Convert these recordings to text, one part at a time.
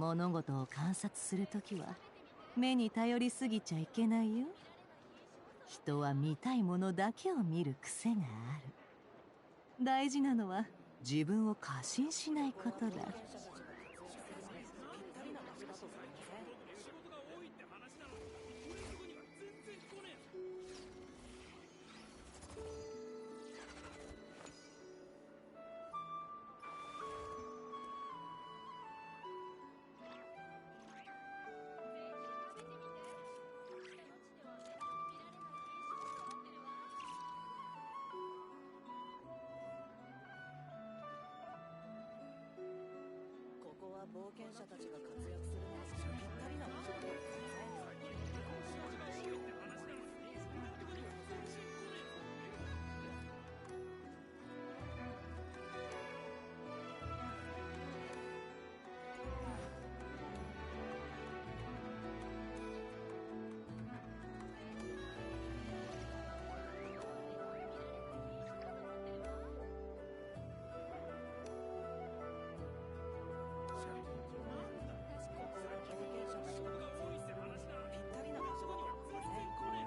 物事を観察するときは目に頼りすぎちゃいけないよ。人は見たいものだけを見る癖がある。大事なのは自分を過信しないことだ。冒険者たちが活躍するのにぴったりな場所だと思いま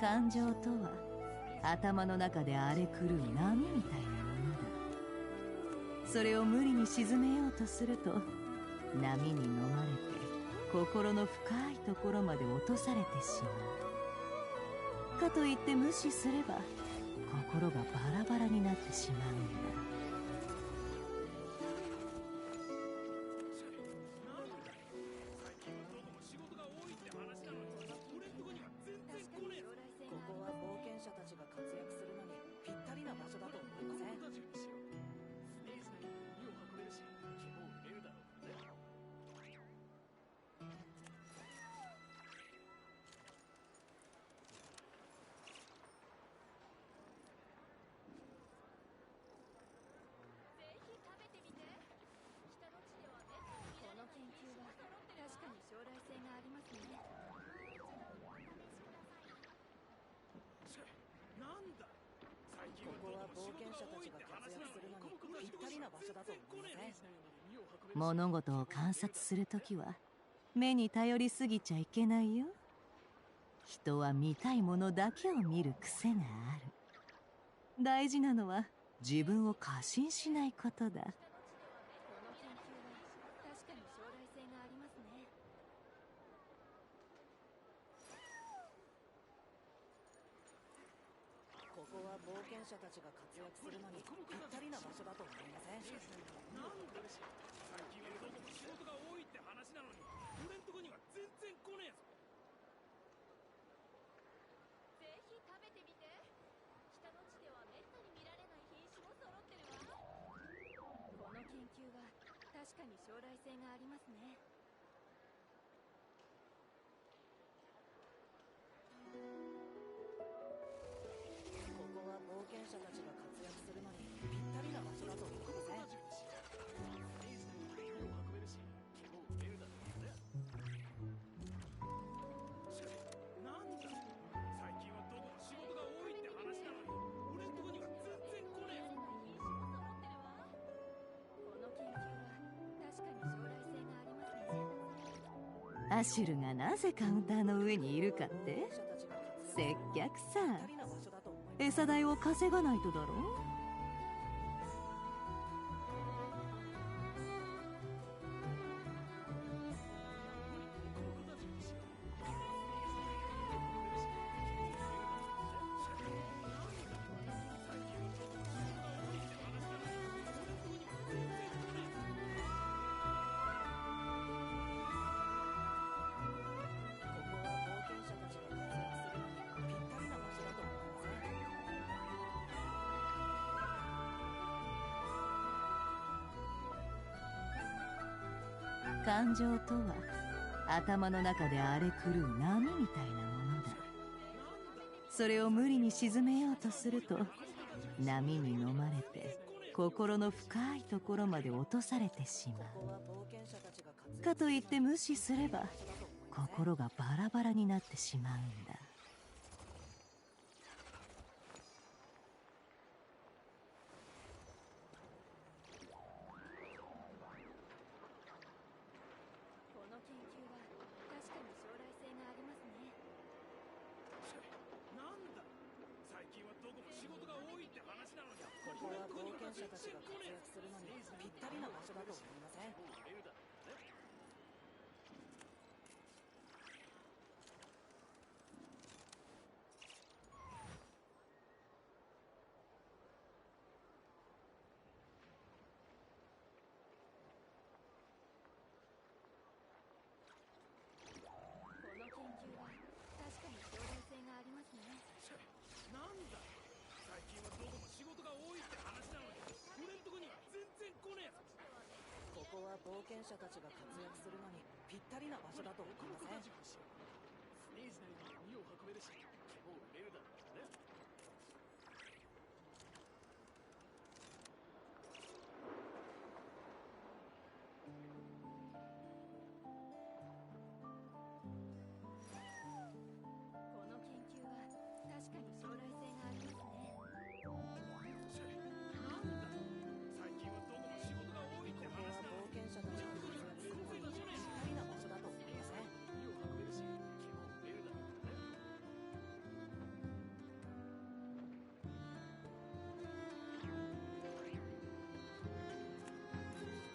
感情とは頭の中で荒れ狂う波みたいなものだ。それを無理に沈めようとすると波に飲まれて心の深いところまで落とされてしまう。かといって無視すれば心がバラバラになってしまうんだ。ここは冒険者たちが活躍するのにぴったりな場所だと思いません？この研究は確かに将来性がありますね。なんだ。ここは冒険者たちが活躍するのにぴったりな場所だと思いません？物事を観察するときは目に頼りすぎちゃいけないよ。人は見たいものだけを見る癖がある。大事なのは自分を過信しないことだ。確かに将来性がありますね。ここは冒険者たちが活躍するのにぴったりな場所だと思いません？なんだし、最近はどこも仕事が多いって話なのに俺んとこには全然来ねえぞ。ぜひ食べてみて。北の地ではめったに見られない品種も揃ってるわ。この研究は確かに将来性がありますね。ここは冒険者たちが活躍するのにぴったりな場所だと思いません？なんだ。最近はどこも仕事が多いって話なのに俺んとこには全然来ねえぞ。この研究は確かに将来性がありますね。アシュルがなぜカウンターの上にいるかって？接客さ。餌代を稼がないとだろう。感情とは頭の中で荒れ狂う波みたいなものだ。それを無理に沈めようとすると波に飲まれて心の深いところまで落とされてしまう。かといって無視すれば心がバラバラになってしまうんだ。この研多いって話なのに、ここは冒険者たちが活躍するのにぴったりな場所だと思いません？この研究は確かに将来性がありますね。なんだ、最近はどこも仕事が多いって話なのに、俺んとこには全然来ねえぞ。ここは冒険者たちが活躍するのにぴったりな場所だと思いません？ステージ内まで荷を運べるし、獣を売れるだろうからね。この研究は確かに将来性がありますね。なんだ、最近はどこも仕事が多いってここは話なのに、冒険者たちが活躍するのにぴったりな場所だと思いません？荷を運べるし、獣を売れるだろうから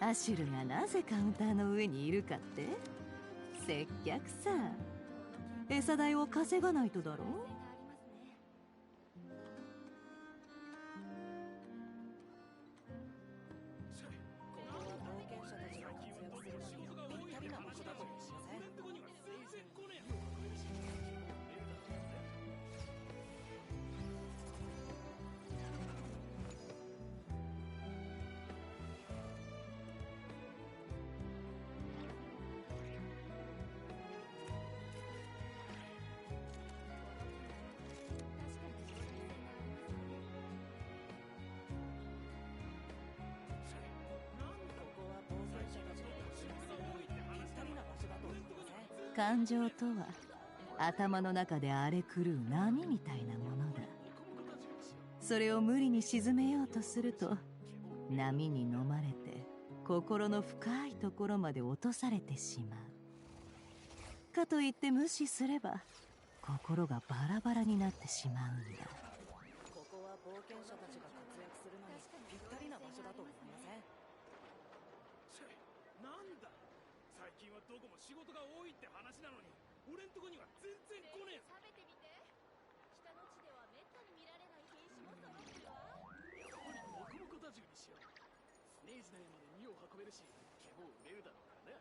ね。アシュルがなぜカウンターの上にいるかって？接客さ。餌代を稼がないとだろ。性がありますね。ここは冒険者たちが活躍するのにぴったりな場所だと思いません？俺んとこには全然来ねえぞ。荷を運べるし、獣を売れるだろうからね。確かに将来性がありますね。ここは冒険者たちが活躍するのにぴったりな場所だと思いません？感情とは頭の中で荒れ狂う波みたいなものだ。それを無理に沈めようとすると、波に飲まれて心の深いところまで落とされてしまう。かといって無視すれば心がバラバラになってしまうんだ。ここは冒険者たちが活躍するのにぴったりな場所だと思いません？なんだ、最近はどこも仕事が多いって話なのに、俺んとこには全然来ねえぞ。食べてみて。下の地ではめったに見られない品種も揃ってるわ。やっぱりモコモコダジュにしよう。スネージ内まで荷を運べるし、獣を売れるだろうからね。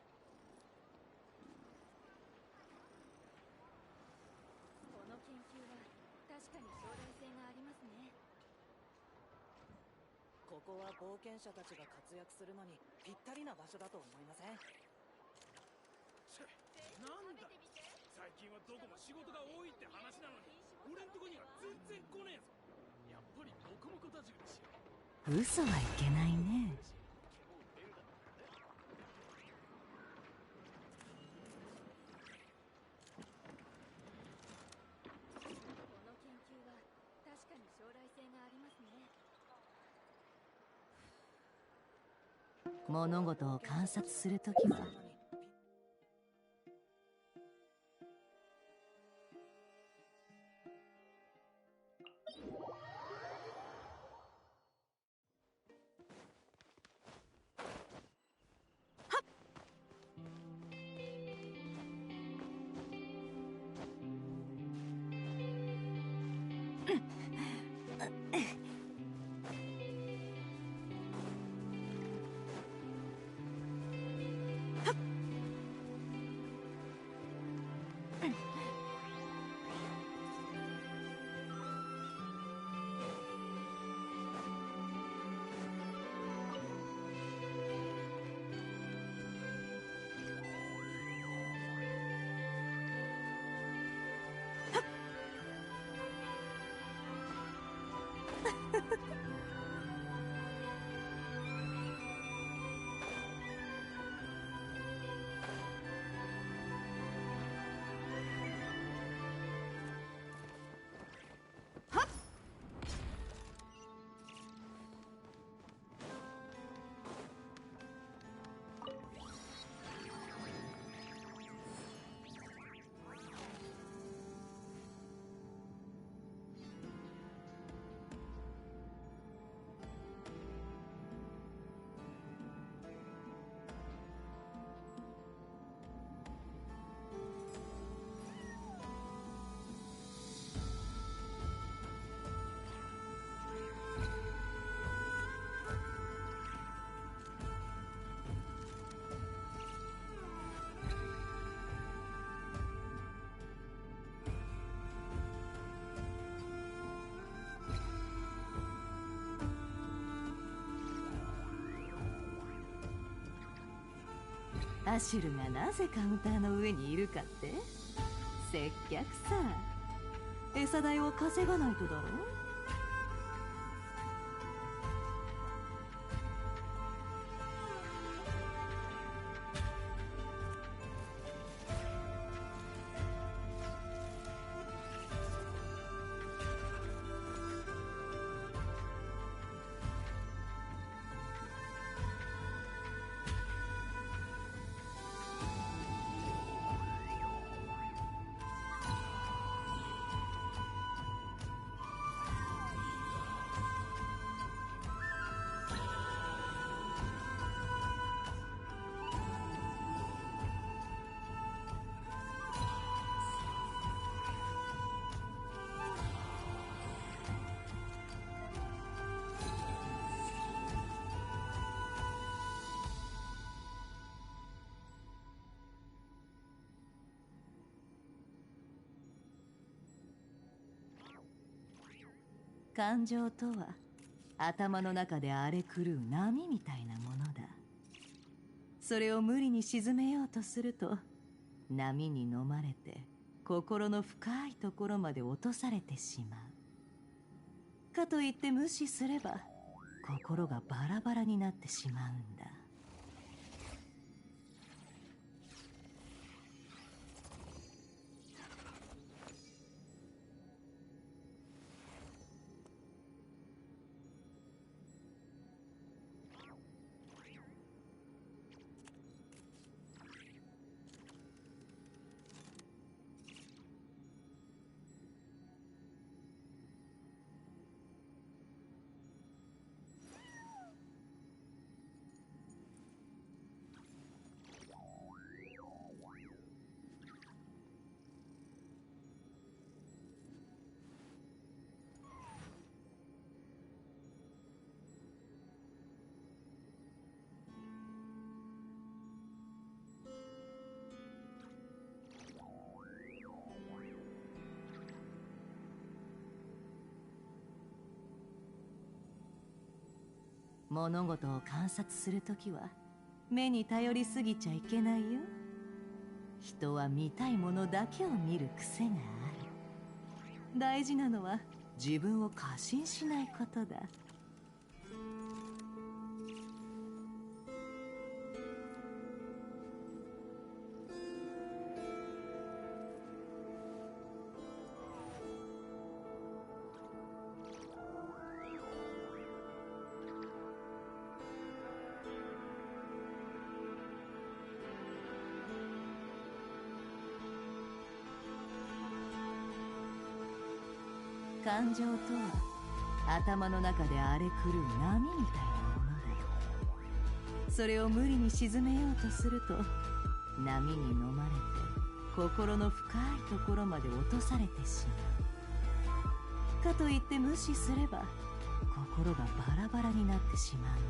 この研究は確かに将来性がありますね。ここは冒険者たちが活躍するのにぴったりな場所だと思いません？なんだ、最近はどこも仕事が多いって話なのに、俺んとこには全然来ねえぞ。やっぱりモコモコダジュにしよう。嘘はいけないね。獣を売れるだろうからね。この研究は確かに将来性がありますね。物事を観察するときはアシュルがなぜカウンターの上にいるかって？接客さ。餌代を稼がないとだろ。感情とは頭の中で荒れ狂う波みたいなものだ。それを無理に沈めようとすると、波に飲まれて心の深いところまで落とされてしまう。かといって無視すれば心がバラバラになってしまうんだ。物事を観察するときは目に頼りすぎちゃいけないよ。人は見たいものだけを見る癖がある。大事なのは自分を過信しないことだ。感情とは頭の中で荒れ狂う波みたいなものだ。それを無理に沈めようとすると、波に飲まれて心の深いところまで落とされてしまう。かといって無視すれば心がバラバラになってしまうんだ。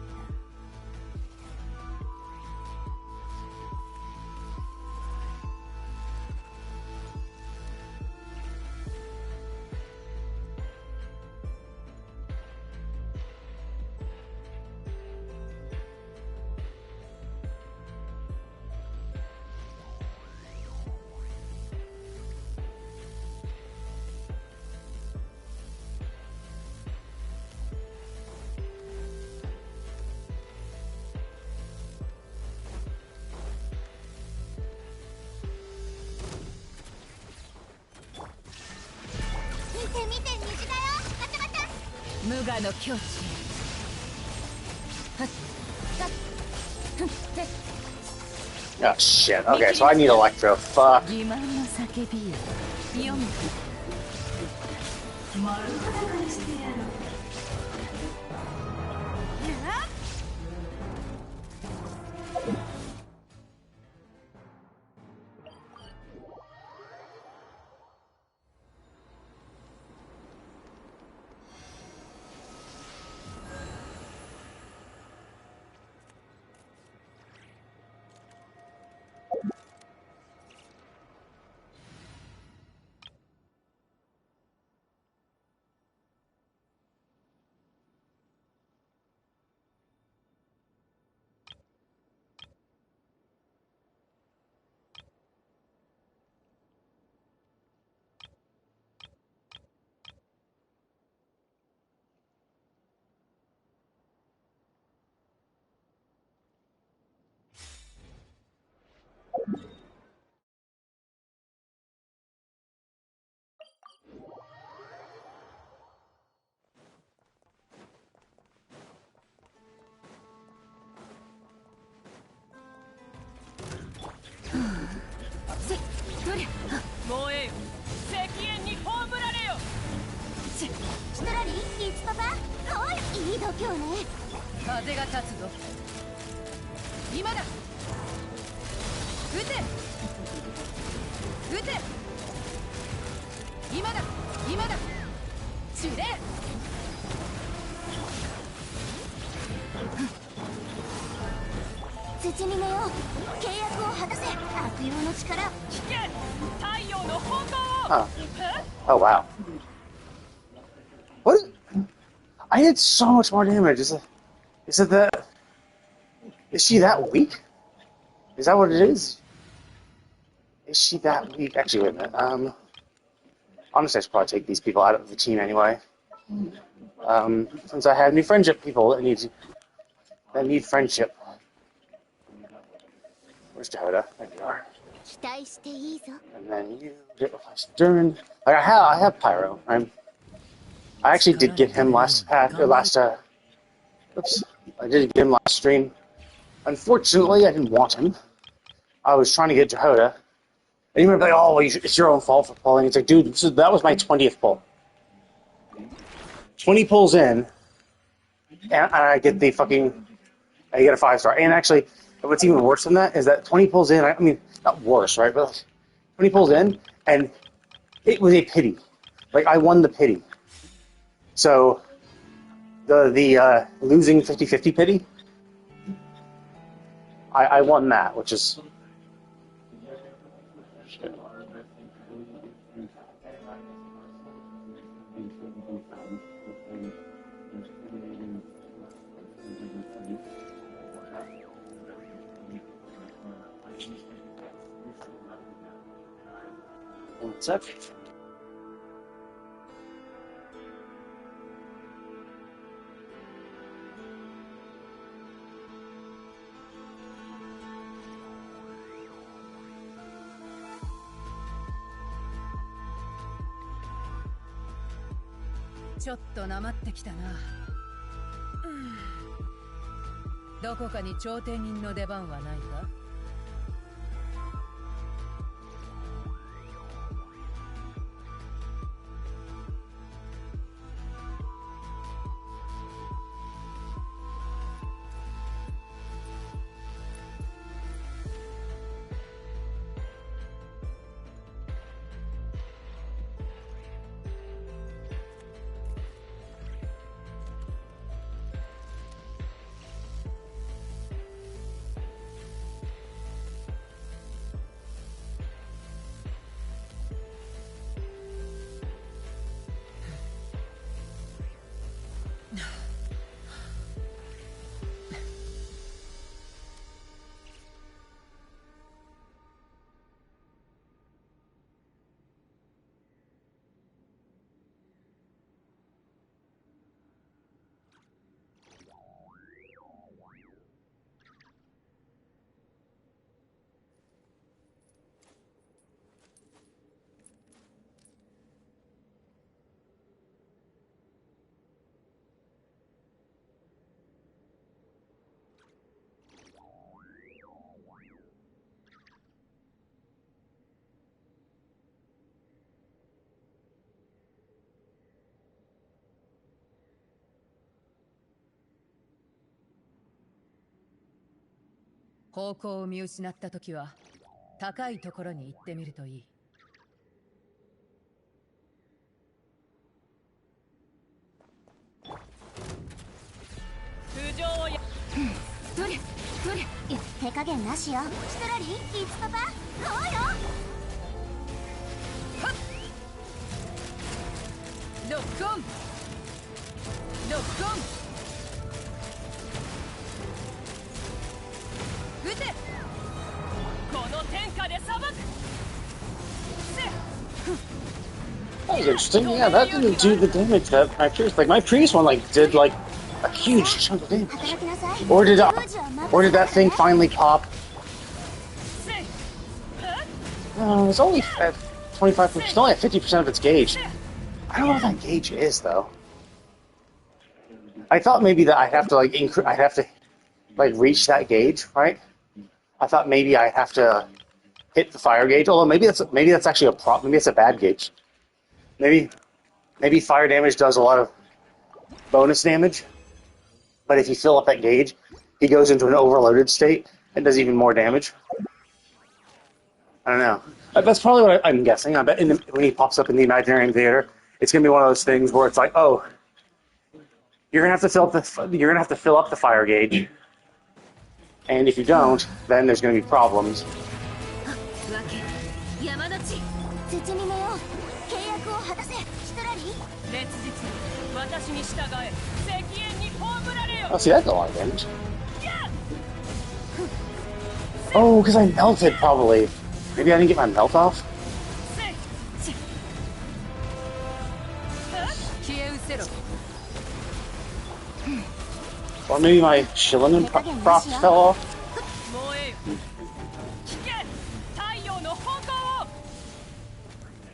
無我の境地へ。Oh shit, okay, so I need Electro, fuck. 欺瞞の叫びよ、読む。丸裸にしてやろう。燃えよ石煙に葬られよ。シュトラリー、いつパパ、おい、いい度胸ね。風が立つぞ。今だ。撃て撃て。今だ今だ。ジュレ。土に寝よう。契約を果たせ。悪用の力。危険。太陽の炎を。 Huh. Oh wow. What? I did so much more damage. Is it that? Is she that weak? Is that what it is? Is she that weak? Actually, wait a minute. Honestly, I should probably take these people out of the team anyway. Since I have new friendship people that need friendship. Where's Dakota? There you are. 期待していいぞ。 And then you get replaced Durin. Like I have Pyro. I actually did get him last oops. I did get him last stream. Unfortunately, I didn't want him. I was trying to get Dakota. And you were like, oh, it's your own fault for pulling. It's like, dude, that was my 20th pull. 20 pulls in, and I get I get a 5-star. And actually, what's even worse than that is that 20 pulls in, I mean, not worse, right? But 20 pulls in, and it was a pity. Like, I won the pity. So, the losing 50-50 pity, I won that, which is... One sec.ちょっとなまってきたな。どこかに頂点人の出番はないか。方向を見失ったときは高いところに行ってみるといい。浮上をや。どれいや、手加減なしよ。シュトラリー、いつパパ、こうよ。ロックオンロックオン。撃て。この天下で裁く。 That was interesting. Yeah, that didn't do the damage that my previous... Like, my previous one, like, did, like, a huge chunk of damage. Or did that thing finally pop? No, it's only at 25%. It's only at 50% of its gauge. I don't know what that gauge is, though. I thought maybe that I'd have to, like, reach that gauge, right? I thought maybe I'd have to hit the fire gauge. Although maybe that's actually a problem. Maybe it's a bad gauge. Maybe fire damage does a lot of bonus damage, but if you fill up that gauge, he goes into an overloaded state and does even more damage. I don't know. That's probably what I'm guessing. I bet when he pops up in the Imaginary Theater, it's gonna be one of those things where it's like, oh, you're gonna have to fill up the fire gauge, and if you don't, then there's gonna be problems. 山の地絶見めよ契約を果たせシトラリ烈日私に従え石煙に葬られよ Oh, see, that's a lot of damage. Oh, because I melted, probably. Maybe I didn't get my melt off? 消え失せろ Or maybe my Shillin props fell off? 燃えよ危険太陽の炎を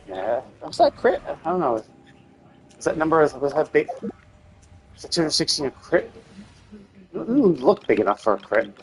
Yeah. Was that crit? I don't know. Was that number, was that big? Was that 216 a crit? It looked big enough for a crit.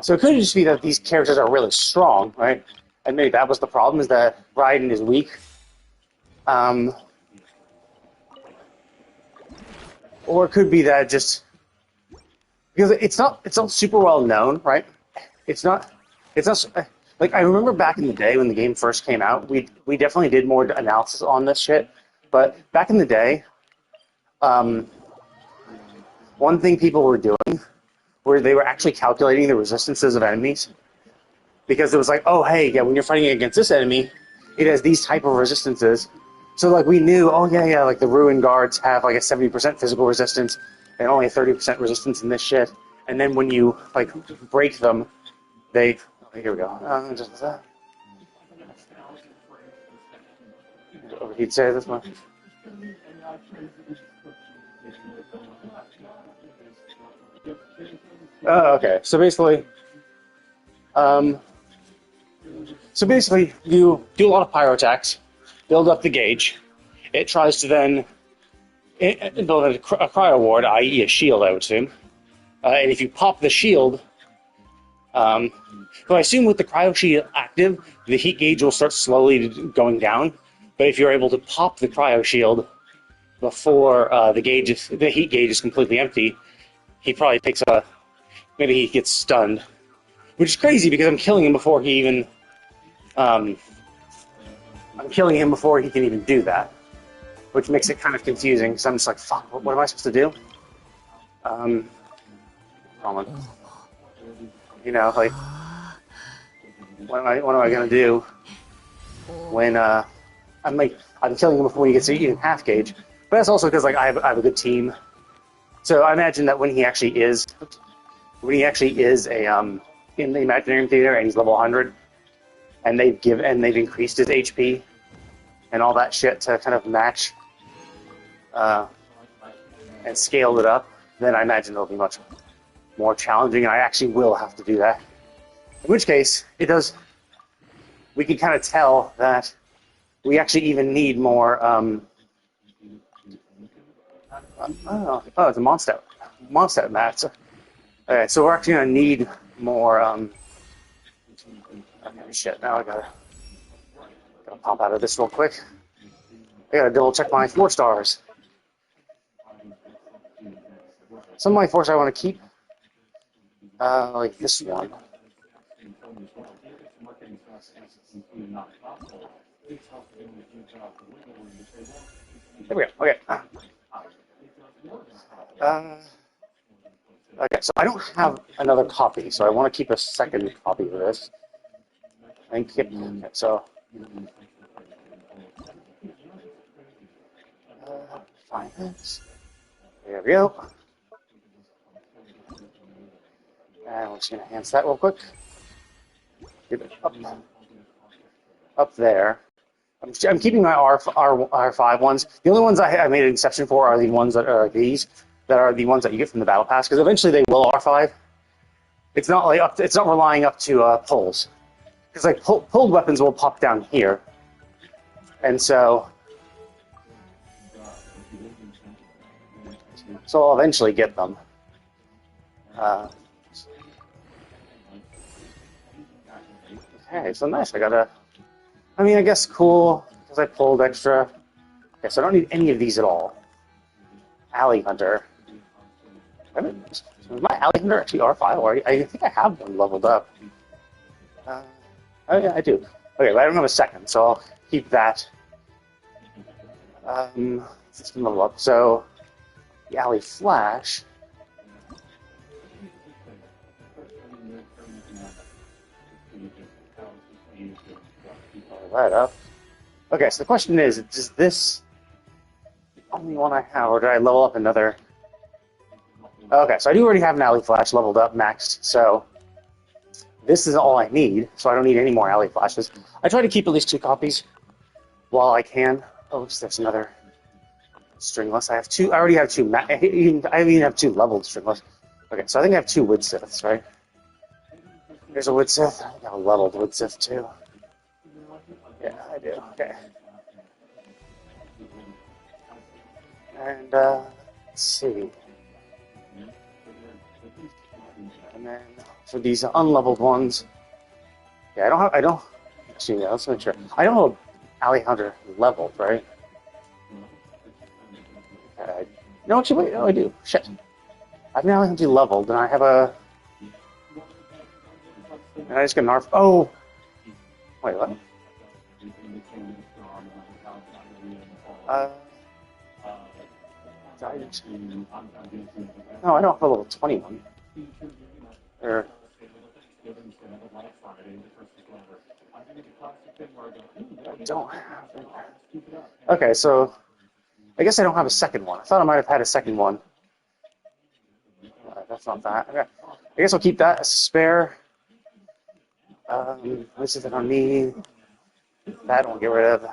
So it could just be that these characters are really strong, right? And maybe that was the problem, is that Raiden is weak. Or it could be that just because it's not super well known, right? It's not like, I remember back in the day when the game first came out, we definitely did more analysis on this shit. But back in the day, one thing people were doing where they were actually calculating the resistances of enemies, because it was like, oh hey, yeah, when you're fighting against this enemy, it has these type of resistances. So like we knew, oh yeah, like the Ruin Guards have like a 70% physical resistance and only a 30% resistance in this shit. And then when you like break them, they here we go. Just that. Overheat say this one. Oh, okay. So basically, you do a lot of pyro attacks, build up the gauge. It tries to then build a cryo ward, i.e. a shield, I would assume. And if you pop the shield, so I assume with the cryo shield active, the heat gauge will start slowly going down. But if you're able to pop the cryo shield before the heat gauge is completely empty, he probably takes a... Maybe he gets stunned. Which is crazy because I'm killing him before he even... I'm killing him before he can even do that. Which makes it kind of confusing, because I'm just like, fuck, what am I supposed to do? You know, like... What am I gonna do when, I'm killing him before he gets to even half gauge. But that's also because, like, I have a good team. So I imagine that when he actually is a in the Imaginary Theater and he's level 100, and they've increased his HP and all that shit to kind of match and scaled it up, then I imagine it'll be much more challenging, and I actually will have to do that. In which case, we can kind of tell that we actually even need more. Oh, it's a Mondstadt mats. Okay, so we're actually gonna need more. Okay, shit. Now I gotta pop out of this real quick. I gotta double check my 4 stars. Some of my 4 stars I want to keep, like this one. There we go. Okay. Okay, so I don't have another copy, so I want to keep a second copy of this. And keep, okay, so find this. There we go. And we're just going to enhance that real quick. Keep it up there. I'm keeping my R5 ones. The only ones I made an exception for are the ones that are these, that are the ones that you get from the battle pass, because eventually they will R5. It's not like it's not relying up to pulls, because like pulled weapons will pop down here, and so I'll eventually get them. Okay, so nice. I guess cool, because I pulled extra. Okay, so I don't need any of these at all. Alley Hunter. Is my Alley Hunter actually R5 already? I think I have one leveled up. Oh yeah, I do. Okay, but I don't have a second, so I'll keep that. Let's level up. So, the Alley Flash. That up. Okay, so the question is this the only one I have, or did I level up another? Okay, so I do already have an Alley Flash leveled up, maxed, so this is all I need, so I don't need any more Alley Flashes. I try to keep at least 2 copies while I can. Oh, there's another stringless. I already have 2, I even have 2 leveled stringless. Okay, so I think I have 2 Wood Siths, right? There's a Wood Sith. I got a leveled Wood Sith, too. Yeah, I do. Okay. And, let's see. And then, for these unleveled ones, yeah, actually, yeah, let's make sure. I don't have Alley Hunter leveled, right? No, actually, wait, no, I do. Shit. I have an Alley Hunter leveled, and I have a... And I just get an ARF... Oh! Wait, what? No, I don't have a level 21. Or... I don't have it. Okay, so... I guess I don't have a second one. I thought I might have had a second one. That's not that. Okay. I guess I'll keep that as a spare. This is it on me. That I'll get rid of.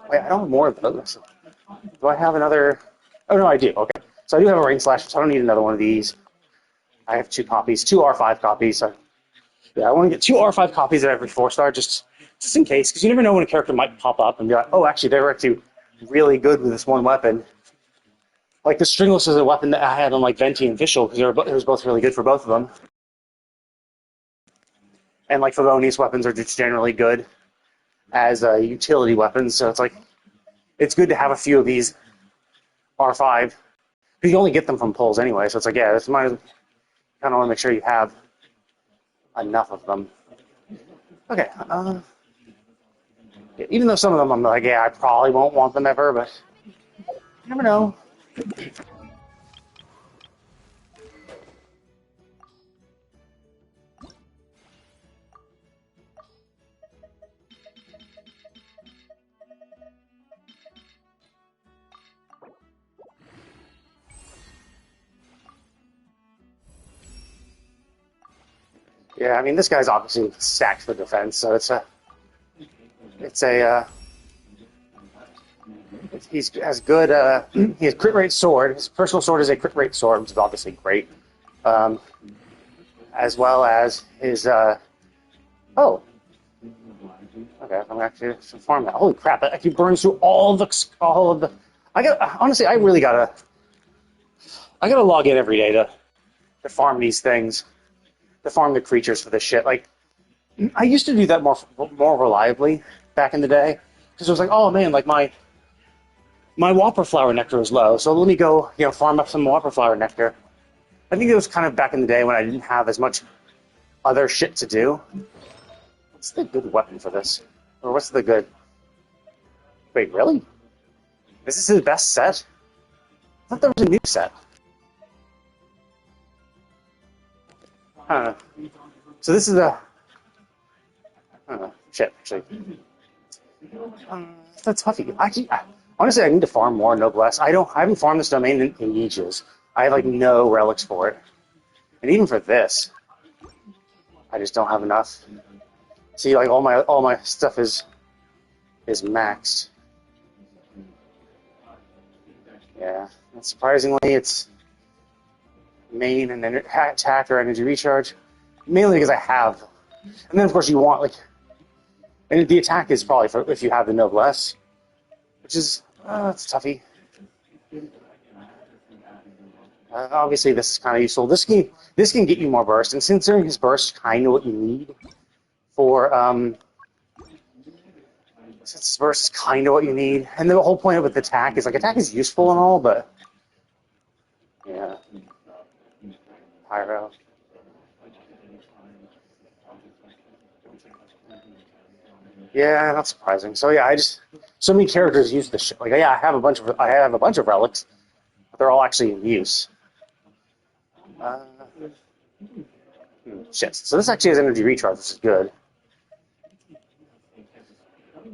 Wait, I don't have more of those. Do I have another? Oh, no, I do. Okay. So I do have a Ring Slash, so I don't need another one of these. I have 2 copies, 2 R5 copies. So yeah, I want to get 2 R5 copies of every 4-star, just in case, because you never know when a character might pop up and be like, oh, actually, they were actually really good with this one weapon. Like the Stringless is a weapon that I had on like Venti and Vishal, because it was both really good for both of them. And like Favonius weapons are just generally good as utility weapons, so it's like it's good to have a few of these R5 because you only get them from pulls anyway. So it's like, yeah, this might kind of want to make sure you have enough of them. Okay, yeah, even though some of them I'm like, yeah, I probably won't want them ever, but you never know. Yeah, I mean, this guy's obviously stacked for defense, so he has good, he has crit rate sword. His personal sword is a crit rate sword, which is obviously great. As well as his, okay, I'm actually to farm that. Holy crap, that actually burns through all of the, honestly, I gotta log in every day to farm these things. To farm the creatures for this shit. Like, I used to do that more reliably back in the day. Because it was like, oh man, like my Whopper Flower Nectar is low, so let me go, farm up some Whopper Flower Nectar. I think it was kind of back in the day when I didn't have as much other shit to do. What's the good weapon for this? Or what's the good... Wait, really? This is the best set? I thought there was a new set. I don't know. So this is a... I don't know. Shit, actually. That's Huffy. Actually, honestly, I need to farm more Noblesse. I haven't farmed this domain in ages. I have like no relics for it. And even for this, I just don't have enough. See, like all my stuff is maxed. Yeah, and surprisingly, it's main and attack or energy recharge. Mainly because I have, and then of course you want like, and the attack is probably for if you have the noblesse, which is it's toughy. Obviously, this is kind of useful. This can get you more burst, and considering his burst is kind of what you need for since burst is kind of what you need, and the whole point with attack is like attack is useful and all, but yeah, pyro. Yeah, not surprising. So yeah, so many characters use this shit. Like yeah, I have a bunch of relics, but they're all actually in use. Shit. So this actually has energy recharge, which is good.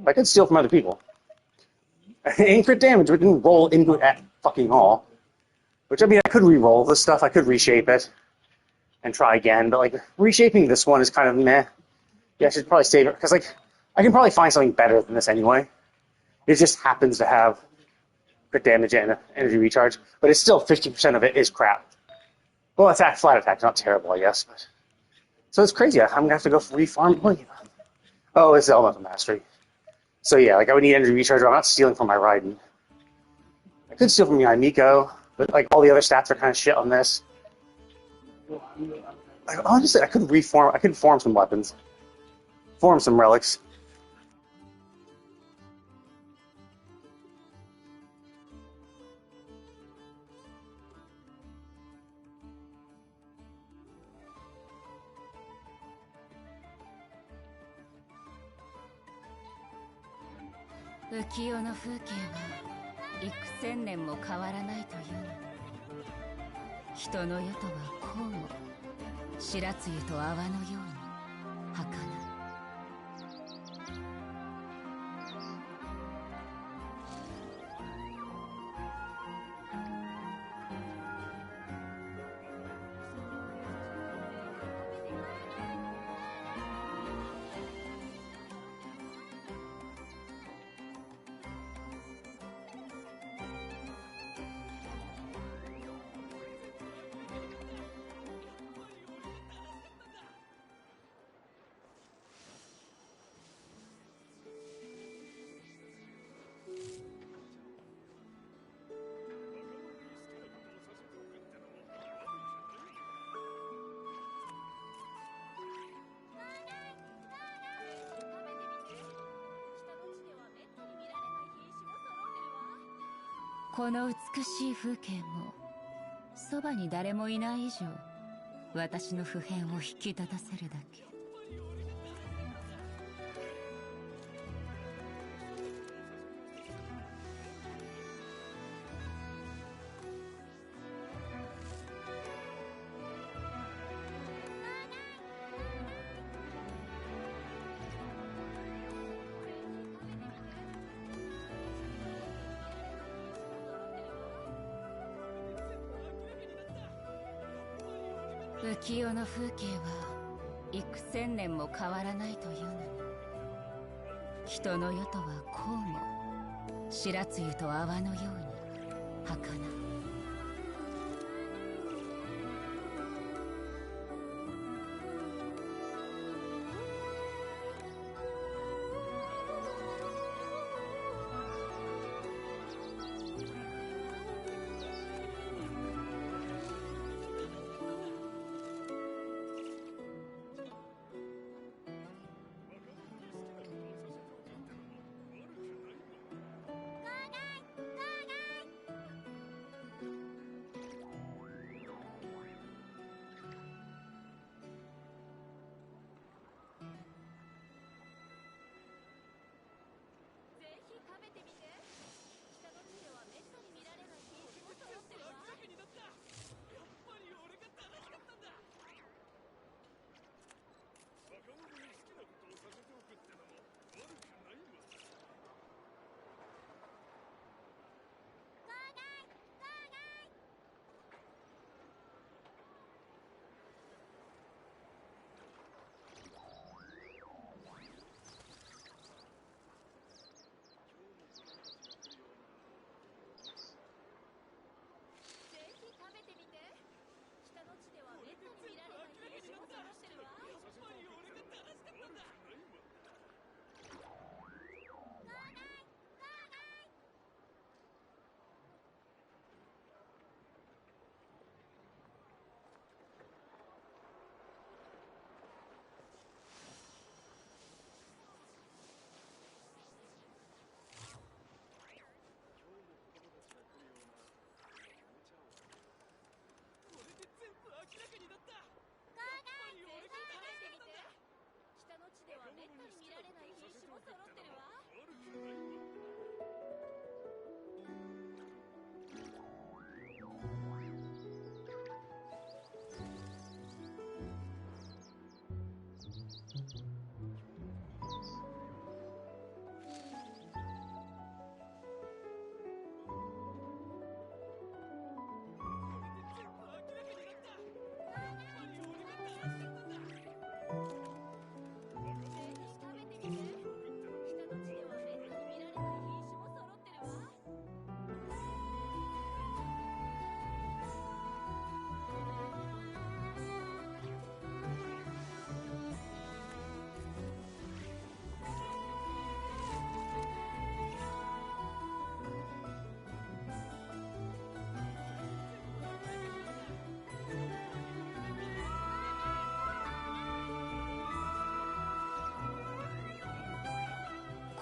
I could steal from other people. And crit damage, but didn't roll into it at fucking all. Which, I mean, I could re-roll this stuff. I could reshape it and try again. But, like, reshaping this one is kind of meh. Yeah, I should probably save it. Because, like, I can probably find something better than this anyway. It just happens to have crit damage and energy recharge. But it's still 50% of it is crap. Well, flat attack's not terrible, I guess. But... So it's crazy. I'm going to have to go re-farm. Oh, it's Elemental Mastery. So yeah, like I would need energy recharge. I'm not stealing from my Raiden. I could steal from Miko, but like all the other stats are kind of shit on this. Like, honestly, I could reform. I could form some weapons, form some relics.浮世の風景は幾千年も変わらないというのに、人の世とはこうも白露と泡のように儚い。この美しい風景もそばに誰もいない以上、私の不変を引き立たせるだけ。浮世の風景は幾千年も変わらないというのに、人の世とはこうも白露と泡のように儚い。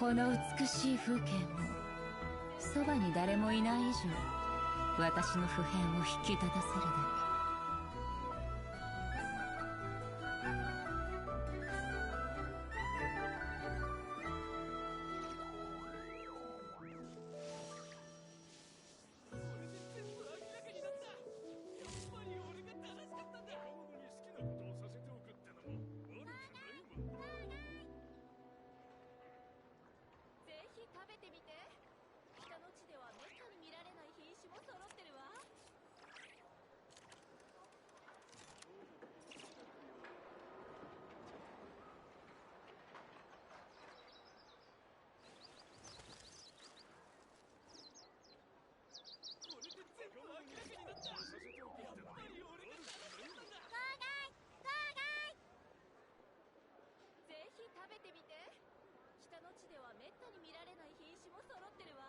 この美しい風景もそばに誰もいない以上、私の普遍を引き立たせるだけ。食べてみて。北の地ではめったに見られない品種も揃ってるわ。ぜひ食べてみて。北の地ではめったに見られない品種も揃ってるわ。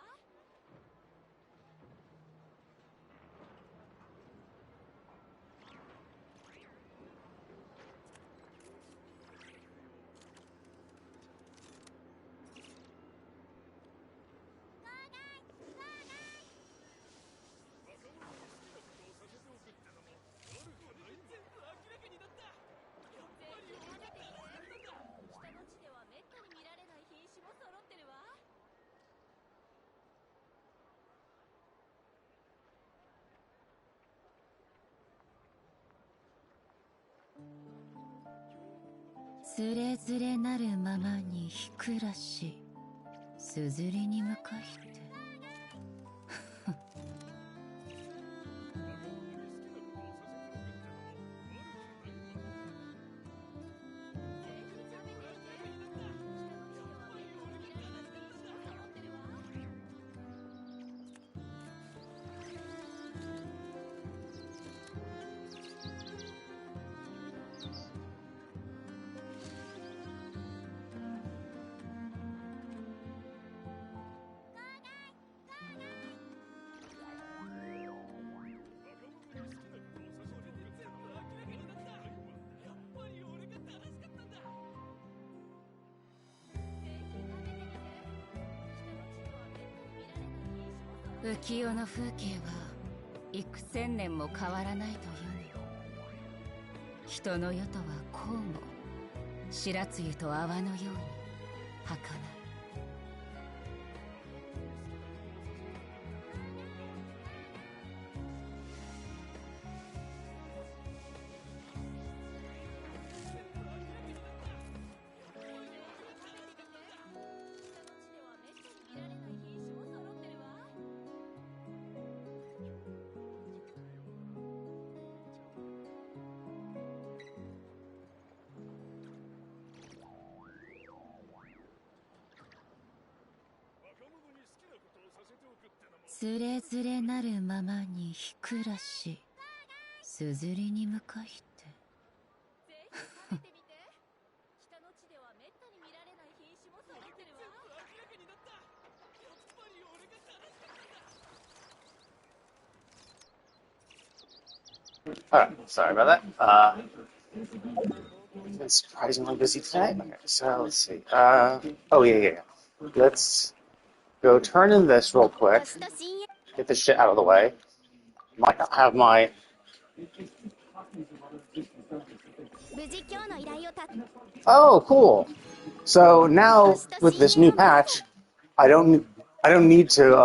つれづれなるままにひくらし、すずりに向かして。浮世の風景は幾千年も変わらないというのよ。人の世とはこうも白露と泡のように儚い。つれづれなるままにひくらし、すずりに向かして。ぜひ食べてみて。北の地ではめったに見られない品種も揃ってるわ。明らかになった。やっぱり俺が正しかったんだ。Alright, sorry about that. It's been surprisingly busy today. Okay, so let's see. Oh yeah. Let's go turn in this real quick. Get this shit out of the way. Might not have my. Oh, cool. So now with this new patch, I don't need to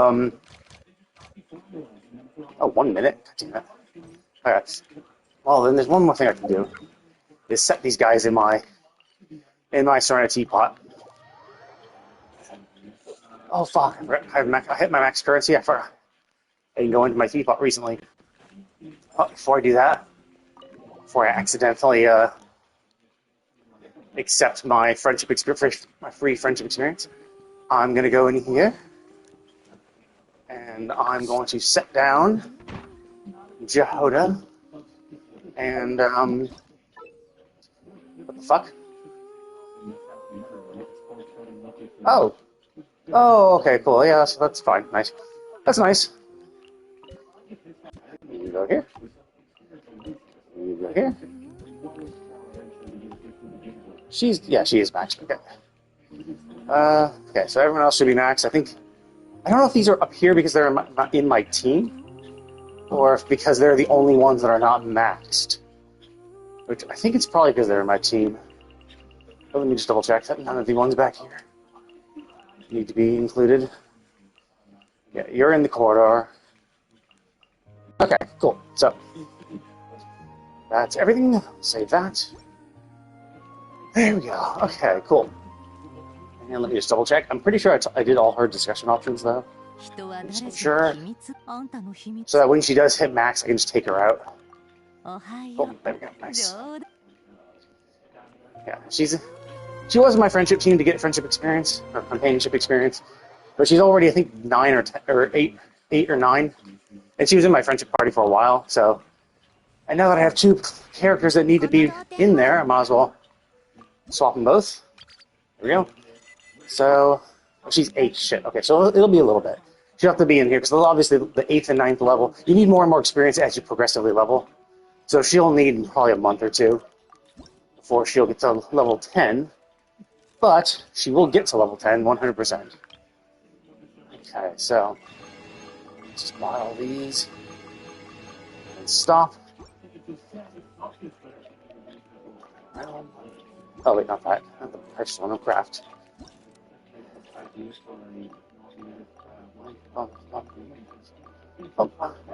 Oh, 1 minute. God damn it. Alright. Well, then there's one more thing I can do. Is set these guys in my Serenity pot. Oh fuck! I hit my max currency. I forgot. I didn't go into my teapot recently. Oh, before I do that, before I accidentally accept my friendship experience, my free friendship experience, I'm gonna go in here and I'm going to set down Jehoda and what the fuck? Oh, okay, cool. Yeah, that's fine. Nice. That's nice. You go here. You go here. She is max. Okay. Okay, so everyone else should be maxed. I don't know if these are up here because they're not in my team, or if because they're the only ones that are not maxed. Which I think it's probably because they're in my team. But let me just double check that none of the ones back here need to be included. Yeah, you're in the corridor. Okay, cool. So, that's everything. Save that. There we go. Okay, cool. And let me just double check. I'm pretty sure I did all her discussion options, though. Just sure. So that when she does hit max, I can just take her out. Cool. There we go. Nice. Yeah, she was my friendship team to get friendship experience, or companionship experience. But she's already, I think, 9 or 10, or 8 or 9. And she was in my friendship party for a while, so... And now that I have 2 characters that need to be in there, I might as well swap them both. There we go. So... Oh, she's 8. Shit. Okay, so it'll be a little bit. She'll have to be in here, because obviously the 8th and 9th level, you need more and more experience as you progressively level. So she'll need probably a month or 2 before she'll get to level 10. But she will get to level 10, 100%. Okay, so... Just buy all these. And stop. Oh, wait, not that. Not the purchase one, of craft. There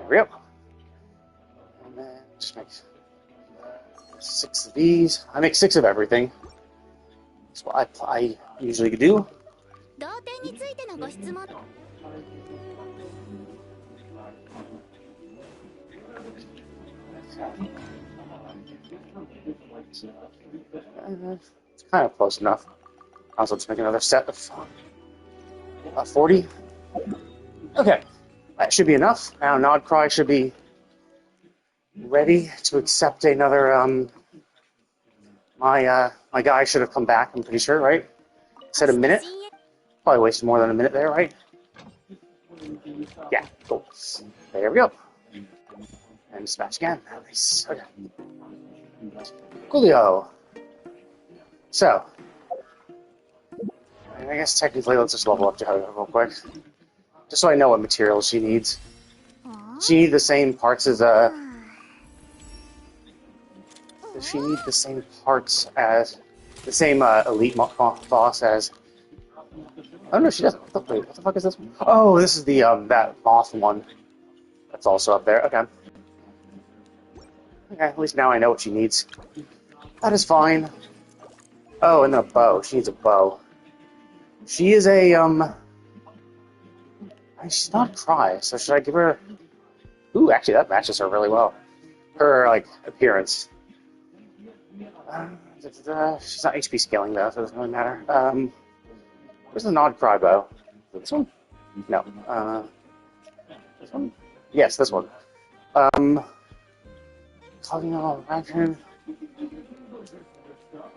we go. And then just make 6 of these. I make 6 of everything. That's what I usually do. It's kind of close enough. Also, let's make another set of 40. Okay, that should be enough. Now, Nodcry should be ready to accept another. My guy should have come back. I'm pretty sure, right? Said a minute. Probably wasted more than a minute there, right? Yeah, cool. There we go. And dispatch again. Nice. Okay. Coolio. So, I guess technically let's just level up Jehovah real quick. Just so I know what materials she needs. She needs the same parts as, Does she need the same parts as... The same, elite boss as... Oh, no, she doesn't. Wait, what the fuck is this one? Oh, this is the, that moth one. That's also up there. Okay. Okay, at least now I know what she needs. That is fine. Oh, and then a bow. She needs a bow. She is a, she's not Cry, so should I give her... Ooh, actually, that matches her really well. Her, like, appearance. She's not HP scaling, though, so it doesn't really matter. Where's the Nodcry bow? This one? No. This one? Yes, this one. Archon.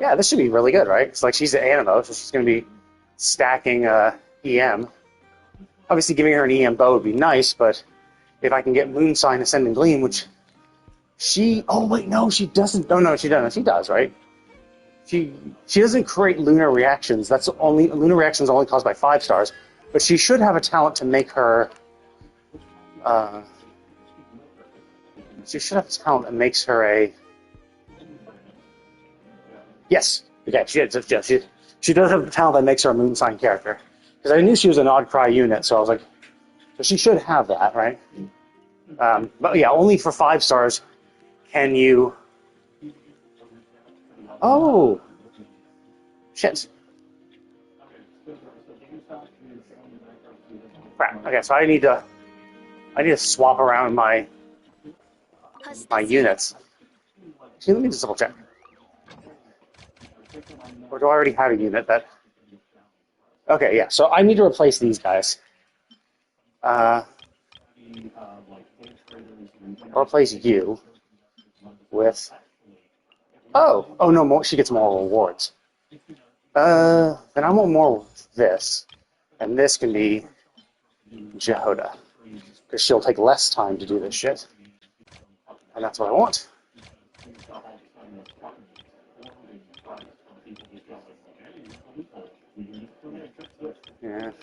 Yeah, this should be really good, right? It's like she's an Animo, so she's going to be stacking EM. Obviously, giving her an EM bow would be nice, but if I can get Moon Sign, Ascending Gleam, which she... Oh, wait, no, she doesn't. Oh, no, she doesn't. She does, right? She doesn't create lunar reactions. Lunar reactions are only caused by 5 stars, but she should have a talent to make her... she should have a talent that makes her a... Yes. Okay, she does have a talent that makes her a Moon Sign character. Because I knew she was an Nodcry unit, so I was like... So she should have that, right? But yeah, only for 5 stars can you... Oh! Shit. Crap. Okay, so I need to swap around my units. Actually, let me just double check. Or do I already have a unit that... Okay, yeah, so I need to replace these guys. I'll replace you with... Oh no, more, she gets more rewards. Then I want more of this. And this can be Jehoda. Because she'll take less time to do this shit. And that's what I want.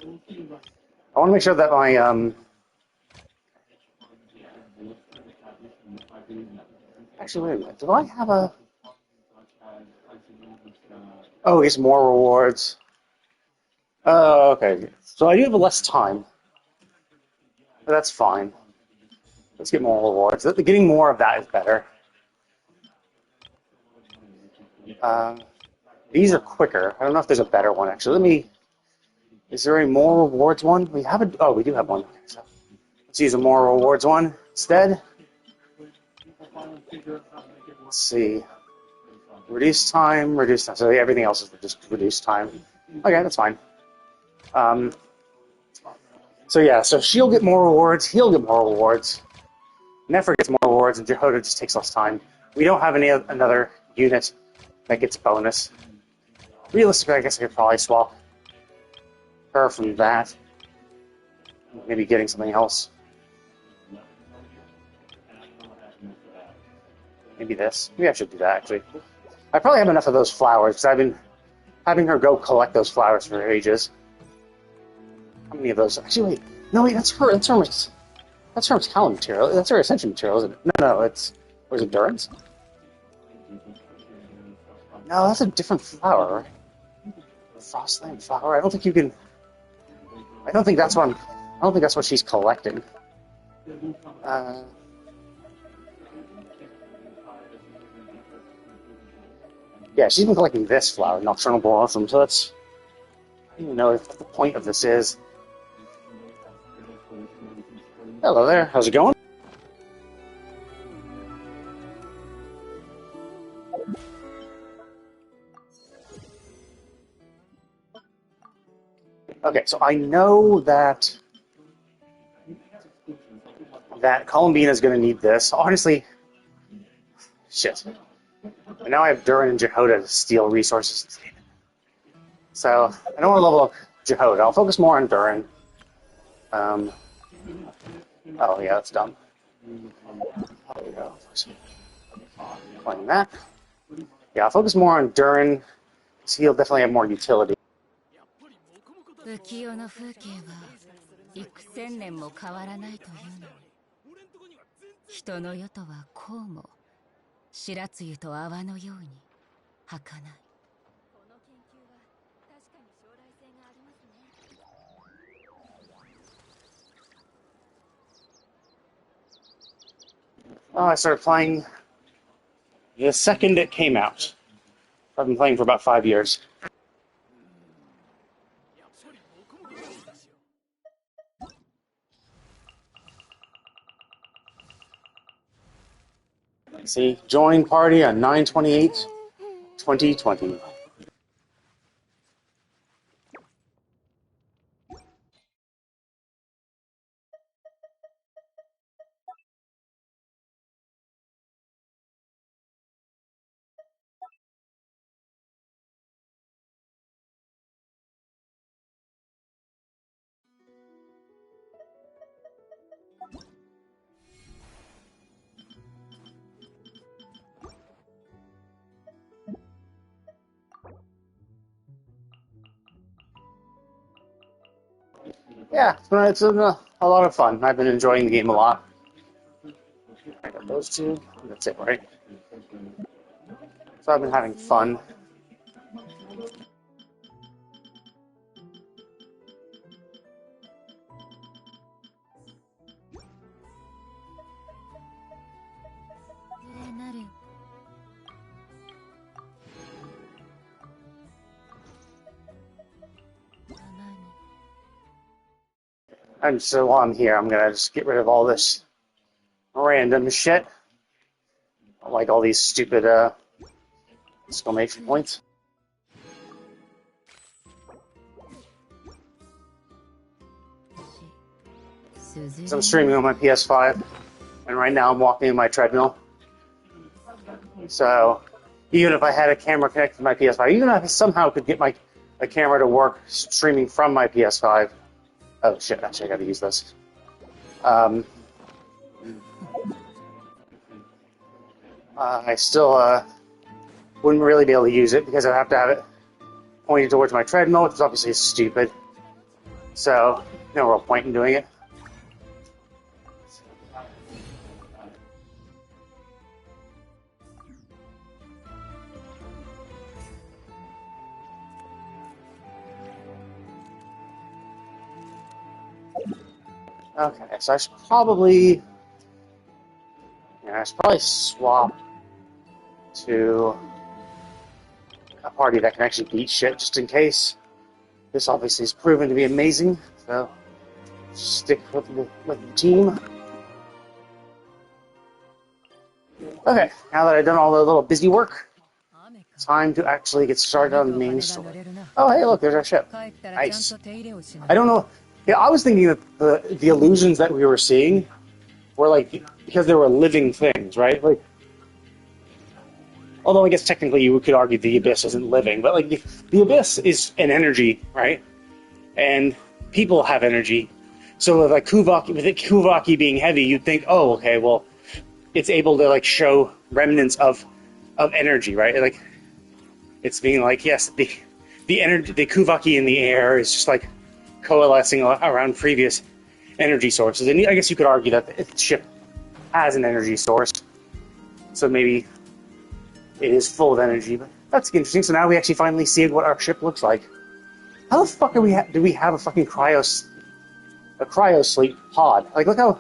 I want to make sure that my Actually, wait a minute. Do I have a? Oh, it's more rewards. Oh, okay. So I do have less time. But that's fine. Let's get more rewards. Getting more of that is better. These are quicker. I don't know if there's a better one, actually. Let me... Is there a more rewards one? We have a... Oh, we do have one. So let's use a more rewards one instead. Let's see. Reduce time, reduce time. So everything else is just reduced time. Okay, that's fine. So yeah, so she'll get more rewards, he'll get more rewards. Nefer gets more rewards, and Jehoda just takes less time. We don't have another unit that gets bonus. Realistically, I guess I could probably swap her from that. Maybe getting something else. Maybe this. Maybe I should do that, actually. I probably have enough of those flowers, because I've been having her go collect those flowers for ages. How many of those? Actually, wait. No, wait, that's her talent material. That's her ascension material, isn't it? No, it's... Or is it Durance? No, that's a different flower, right? Frostland flower? I don't think you can... I don't think that's what she's collecting. Yeah, she's been collecting this flower, Nocturnal Blossom, so that's... I don't even know what the point of this is. Hello there, how's it going? Okay, so I know that Columbine is going to need this. Honestly, shit. And now I have Durin and Jehoda to steal resources. So, I don't want to level up Jehoda. I'll focus more on Durin. Oh, yeah, that's dumb. There we go. Playing that. Yeah, I'll focus more on Durin, because he'll definitely have more utility. 浮世の風景は幾千年も変わらないというのに、人の世とはこうも白露と泡のように儚い。この研究は確かに将来性がありますね。Oh, I started playing the second it came out. I've been playing for about 5 years. See, join party on 9/28/2020. Yeah, it's a lot of fun. I've been enjoying the game a lot. I got those two. That's it, right? So I've been having fun. And so while I'm here, I'm gonna just get rid of all this random shit. Like all these stupid exclamation points. So I'm streaming on my PS5, and right now I'm walking in my treadmill. So even if I had a camera connected to my PS5, even if I somehow could get a camera to work streaming from my PS5. Oh shit, actually I gotta use this. I still wouldn't really be able to use it because I'd have to have it pointed towards my treadmill, which is obviously stupid. So, no real point in doing it. Okay, so I should probably swap to a party that can actually beat shit just in case. This obviously is proven to be amazing, so stick with the team. Okay, now that I've done all the little busy work, time to actually get started on the main story. Oh, hey, look, there's our ship. Nice. I don't know. Yeah, I was thinking that the illusions that we were seeing were like because they were living things, right? Like, although I guess technically you could argue the abyss isn't living, but like the abyss is an energy, right? And people have energy. So with Kuvaki being heavy, you'd think, oh, okay, well, it's able to like show remnants of energy, right? Like it's being like, yes, the energy, the Kuvaki in the air is just like coalescing around previous energy sources. And I guess you could argue that the ship has an energy source, so maybe it is full of energy. But that's interesting. So now we actually finally see what our ship looks like. How the fuck do we have a fucking cryo sleep pod? Like look how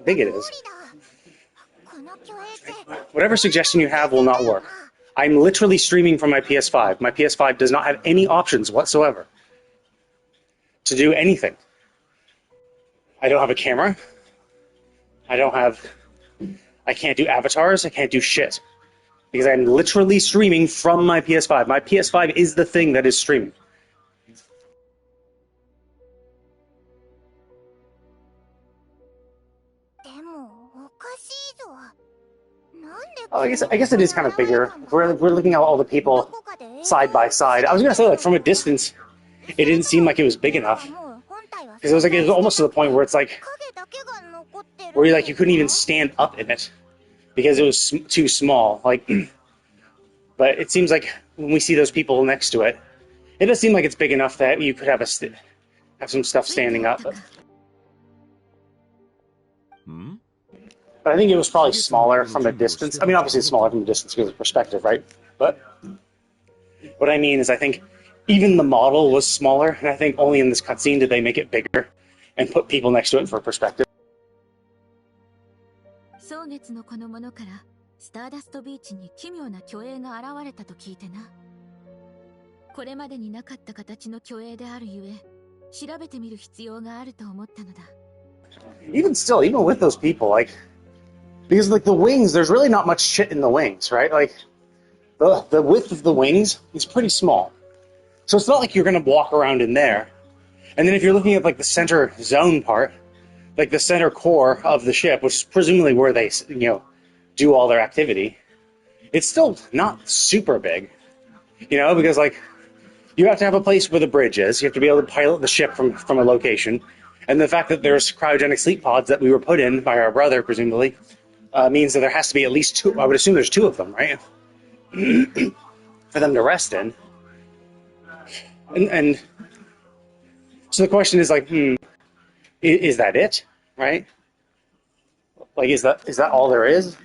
big it is. Whatever suggestion you have will not work. I'm literally streaming from my PS5. My PS5 does not have any options whatsoever to do anything. I don't have a camera. I can't do avatars. I can't do shit. Because I'm literally streaming from my PS5. My PS5 is the thing that is streaming. Oh, I guess it is kind of bigger. We're looking at all the people side by side. I was gonna say, like, from a distance, it didn't seem like it was big enough. Because it was almost to the point where it's like, where you couldn't even stand up in it because it was too small. Like, but it seems like when we see those people next to it, it does seem like it's big enough that you could have some stuff standing up. But I think it was probably smaller from a distance. I mean, obviously it's smaller from a distance because of perspective, right? But what I mean is I think even the model was smaller, and I think only in this cutscene did they make it bigger and put people next to it for perspective. 蒼月のこの者からスターダストビーチに奇妙な巨影が現れたと聞いてな。これまでになかった形の巨影であるゆえ、調べてみる必要があると思ったのだ。Even still, even with those people, like, because like the wings, there's really not much shit in the wings, right? Like the width of the wings is pretty small, so it's not like you're gonna walk around in there. And then if you're looking at like the center zone part, like the center core of the ship, which is presumably where they do all their activity, it's still not super big, because like you have to have a place where the bridge is. You have to be able to pilot the ship from a location, and the fact that there's cryogenic sleep pods that we were put in by our brother, presumably. Means that there has to be at least two. I would assume there's two of them, right? For them to rest in. And so the question is like, is that it, right? Like, is that all there is?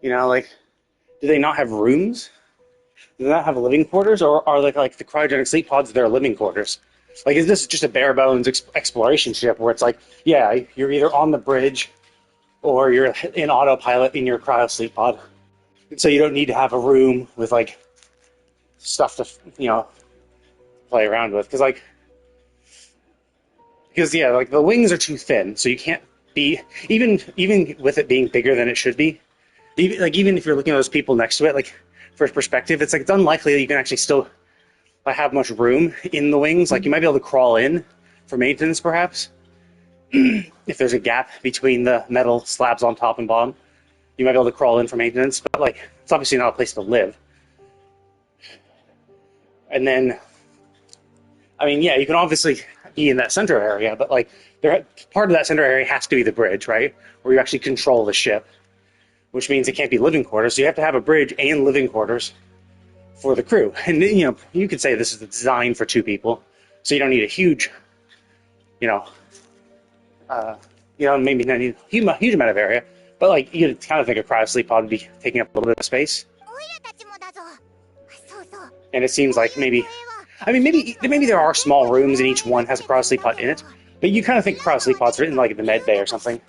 Like, do they not have rooms? Do they not have living quarters, or are like the cryogenic sleep pods their living quarters? Like, is this just a bare bones exploration ship where it's like, yeah, you're either on the bridge or you're in autopilot in your cryo sleep pod, so you don't need to have a room with like stuff to play around with, because like the wings are too thin, so you can't be even with it being bigger than it should be. Even if you're looking at those people next to it, like, for perspective, it's like it's unlikely that you can actually still have much room in the wings. Like, you might be able to crawl in for maintenance, perhaps, if there's a gap between the metal slabs on top and bottom. You might be able to crawl in for maintenance, but like, it's obviously not a place to live. And then, I mean, yeah, you can obviously be in that center area, but like part of that center area has to be the bridge, right? Where you actually control the ship, which means it can't be living quarters. So you have to have a bridge and living quarters for the crew. And you could say this is designed for 2 people, so you don't need a huge, maybe not need a huge amount of area, but like you kind of think a cryo sleep pod would be taking up a little bit of space. And it seems like maybe there are small rooms and each one has a cryo sleep pod in it, but you kind of think cryo sleep pods are in like the med bay or something.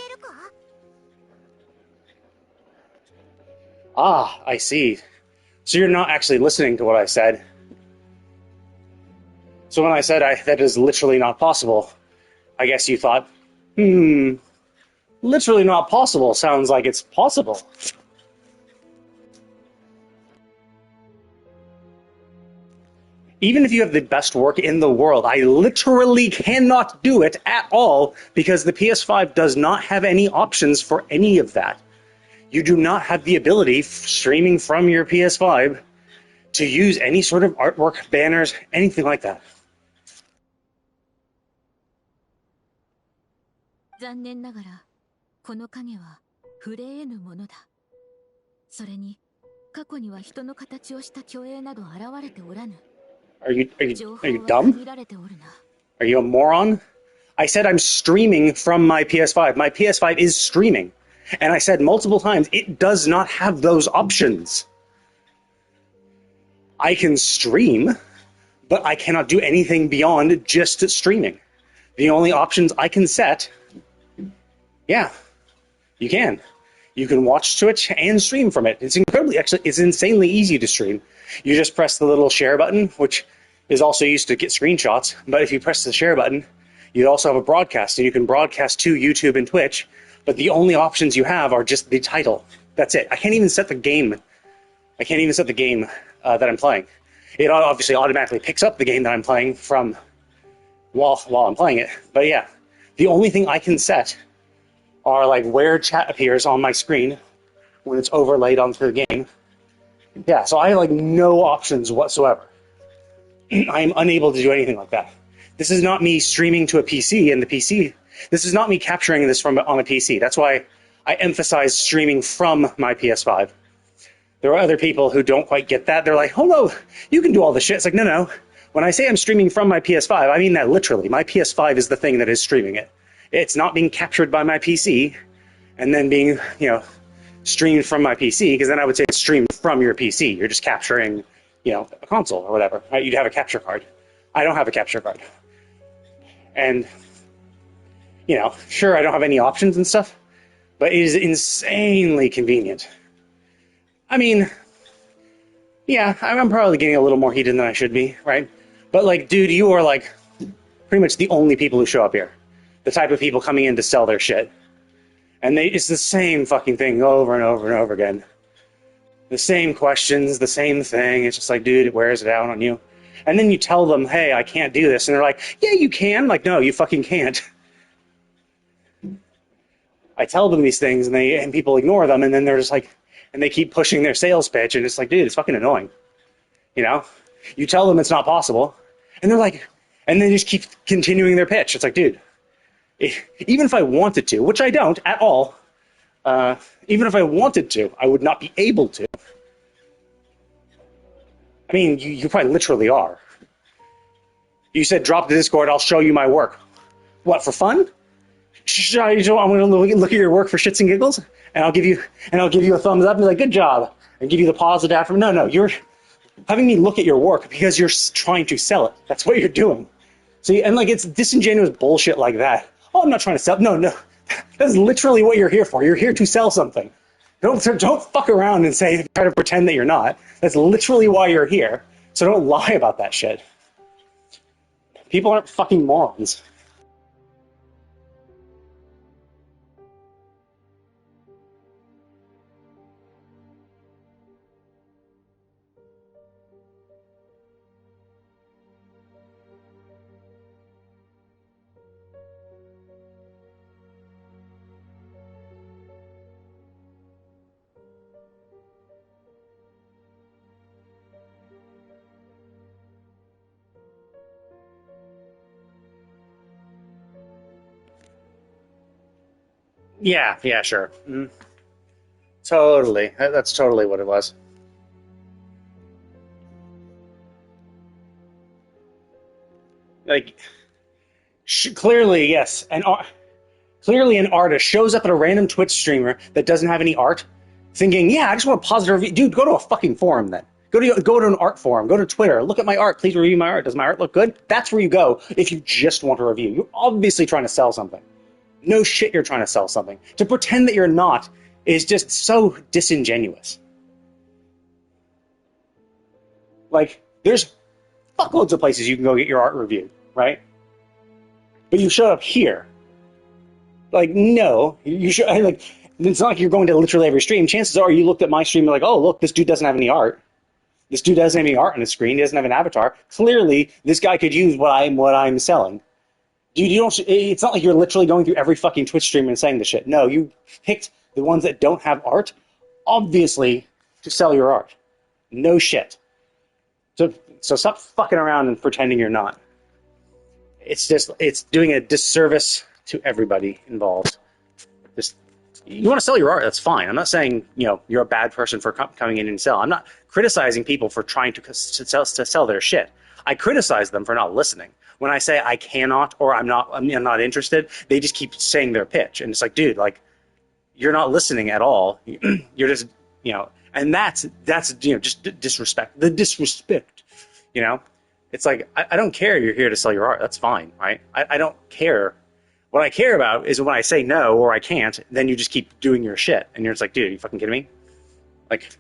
Ah, I see. So you're not actually listening to what I said. So when I said that is literally not possible, I guess you thought, literally not possible sounds like it's possible. Even if you have the best work in the world, I literally cannot do it at all because the PS5 does not have any options for any of that. You do not have the ability, streaming from your PS5, to use any sort of artwork, banners, anything like that. 残念ながらこの影は触れ得ぬものだ。それに過去には人の形をした虚影など現れておらぬ。Are you dumb? Are you a moron? I said I'm streaming from my PS5. My PS5 is streaming. And I said multiple times, it does not have those options. I can stream, but I cannot do anything beyond just streaming. The only options I can set, yeah, you can. You can watch Twitch and stream from it. It's insanely easy to stream. You just press the little share button, which is also used to get screenshots. But if you press the share button, you also have a broadcast, and you can broadcast to YouTube and Twitch. But the only options you have are just the title. That's it. I can't even set the game. That I'm playing. It obviously automatically picks up the game that I'm playing from while I'm playing it. But yeah, the only thing I can set are like where chat appears on my screen when it's overlaid onto the game. Yeah, so I have like no options whatsoever. I am unable to do anything like that. This is not me streaming to a PC, and this is not me capturing this on a PC. That's why I emphasize streaming from my PS5. There are other people who don't quite get that. They're like, oh no, you can do all this shit. It's like, no. When I say I'm streaming from my PS5, I mean that literally. My PS5 is the thing that is streaming it. It's not being captured by my PC and then being, streamed from my PC, because then I would say it's streamed from your PC. You're just capturing, a console or whatever. Right? You'd have a capture card. I don't have a capture card. And, sure, I don't have any options and stuff, but it is insanely convenient. I mean, yeah, I'm probably getting a little more heated than I should be, right? But, like, dude, you are, like, pretty much the only people who show up here. The type of people coming in to sell their shit. And it's the same fucking thing over and over and over again. The same questions, the same thing. It's just like, dude, it wears it out on you. And then you tell them, hey, I can't do this. And they're like, yeah, you can. Like, no, you fucking can't. I tell them these things, and people ignore them, and then they're just like, and they keep pushing their sales pitch, and it's like, dude, it's fucking annoying. You tell them it's not possible, and they're like, and they just keep continuing their pitch. It's like, dude, even if I wanted to, which I don't at all, even if I wanted to, I would not be able to. I mean, you quite literally are. You said, drop the Discord, I'll show you my work. What, for fun? I'm going to look at your work for shits and giggles, and I'll give you a thumbs up and be like, good job, and give you the positive affirmation. No, you're having me look at your work because you're trying to sell it. That's what you're doing. See, and like, it's disingenuous bullshit like that. Oh, I'm not trying to sell. No. That's literally what you're here for. You're here to sell something. Don't fuck around and try to pretend that you're not. That's literally why you're here. So don't lie about that shit. People aren't fucking morons. Yeah, yeah, sure. Mhm. Totally. That's totally what it was. Like, clearly, yes. Clearly, an artist shows up at a random Twitch streamer that doesn't have any art, thinking, "Yeah, I just want a positive review." Dude, go to a fucking forum then. Go to an art forum. Go to Twitter. Look at my art. Please review my art. Does my art look good? That's where you go if you just want a review. You're obviously trying to sell something. No shit, you're trying to sell something. To pretend that you're not is just so disingenuous. Like, there's fuckloads of places you can go get your art reviewed, right? But you showed up here. Like, no, you should. Like, it's not like you're going to literally every stream. Chances are you looked at my stream and like, oh, look, this dude doesn't have any art. This dude doesn't have any art on his screen. He doesn't have an avatar. Clearly, this guy could use what I'm selling. Dude, you don't. It's not like you're literally going through every fucking Twitch stream and saying the shit. No, you picked the ones that don't have art, obviously, to sell your art. No shit. So stop fucking around and pretending you're not. It's doing a disservice to everybody involved. Just you want to sell your art, that's fine. I'm not saying you're a bad person for coming in and sell. I'm not criticizing people for trying to sell their shit. I criticize them for not listening. When I say I cannot or I'm not interested, they just keep saying their pitch, and it's like, dude, like you're not listening at all. You're just and that's just disrespect. The disrespect, you know. It's like I don't care. You're here to sell your art. That's fine, right? I don't care. What I care about is when I say no or I can't, then you just keep doing your shit, and you're just like, dude, are you fucking kidding me? Like,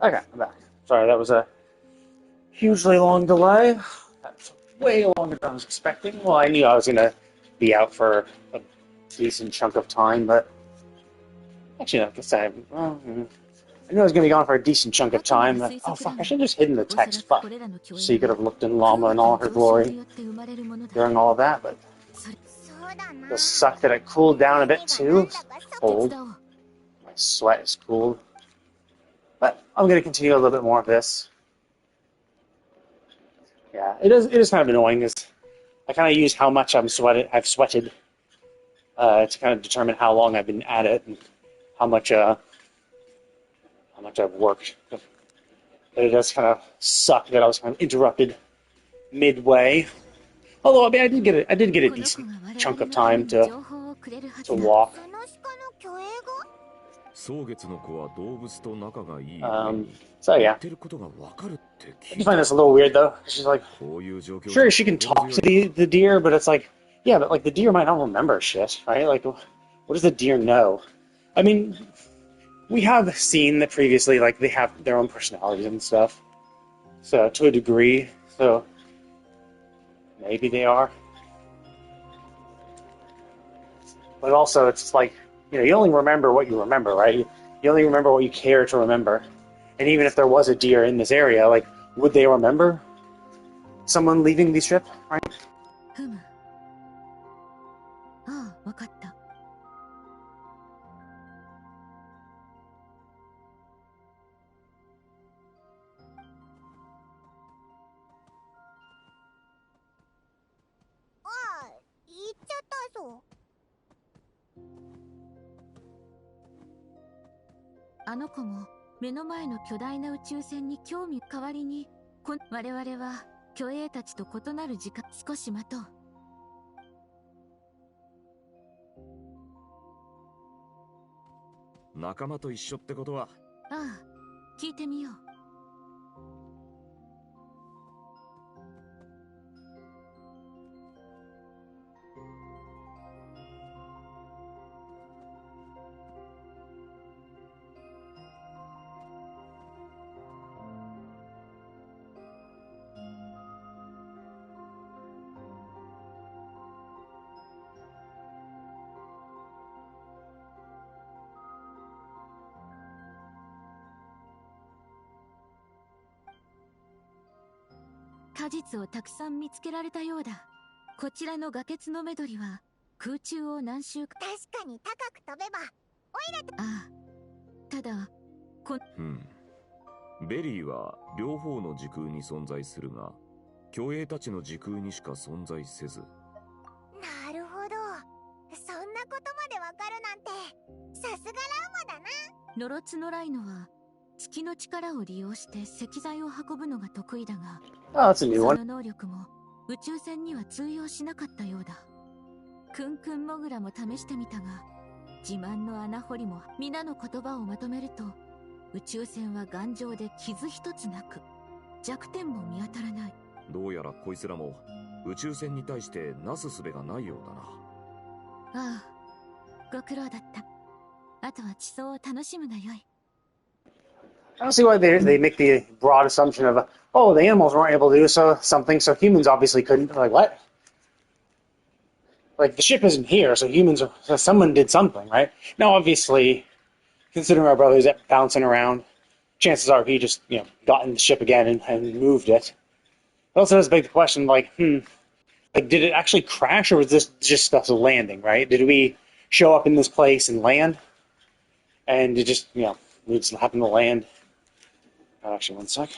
Okay, I'm back. Sorry, that was a hugely long delay. That's way longer than I was expecting. Well, I knew I was going to be out for a decent chunk of time, but actually, I guess I knew I was going to be gone for a decent chunk of time. But, oh, fuck, I should have just hidden the text. Fuck. So you could have looked in Llama in all her glory during all of that, but it does suck that it cooled down a bit too. It's cold. My sweat is cooled. But I'm going to continue a little bit more of this. Yeah, it is kind of annoying because I kind of use how much I've sweated to kind of determine how long I've been at it and how much I've worked. But it does kind of suck that I was kind of interrupted midway. Although I mean, I did get a decent chunk of time to walk. So yeah, I do find this a little weird though. She's like, sure, she can talk to the deer, but it's like, yeah, but like the deer might not remember shit, right? Like, what does the deer know? I mean, we have seen that previously, like they have their own personalities and stuff. So to a degree, so maybe they are. But also, it's like, you only remember what you remember, right? You only remember what you care to remember. And even if there was a deer in this area, like, would they remember someone leaving the ship, right? ふむ。ああ、わかった。行っちゃったぞ。あの子も目の前の巨大な宇宙船に興味代わりに、我々は巨英たちと異なる時間、少し待とう。仲間と一緒ってことは。ああ、聞いてみよう。果実をたくさん見つけられたようだ。こちらの崖つのめどりは空中を何周か。確かに高く飛べばオイラと。ああ、ただベリーは両方の時空に存在するが、巨英たちの時空にしか存在せず。なるほど。そんなことまでわかるなんて、さすがラウマだな。ノロツノライノは月の力を利用して石材を運ぶのが得意だが、that's a new そ one. の能力も宇宙船には通用しなかったようだ。クンクンモグラも試してみたが、自慢の穴掘りも皆の言葉をまとめると、宇宙船は頑丈で傷一つなく、弱点も見当たらない。どうやらこいつらも宇宙船に対してなすすべがないようだな。ああ、ご苦労だった。あとは地層を楽しむがよい。I don't see why they make the broad assumption of, oh, the animals weren't able to do something, so humans obviously couldn't. Like, what? Like, the ship isn't here, so someone did something, right? Now, obviously, considering our brother's bouncing around, chances are he just, got in the ship again and moved it. It also does beg the question, like, like, did it actually crash, or was this just us landing, right? Did we show up in this place and land? And it just, we just happened to land. Actually, one sec.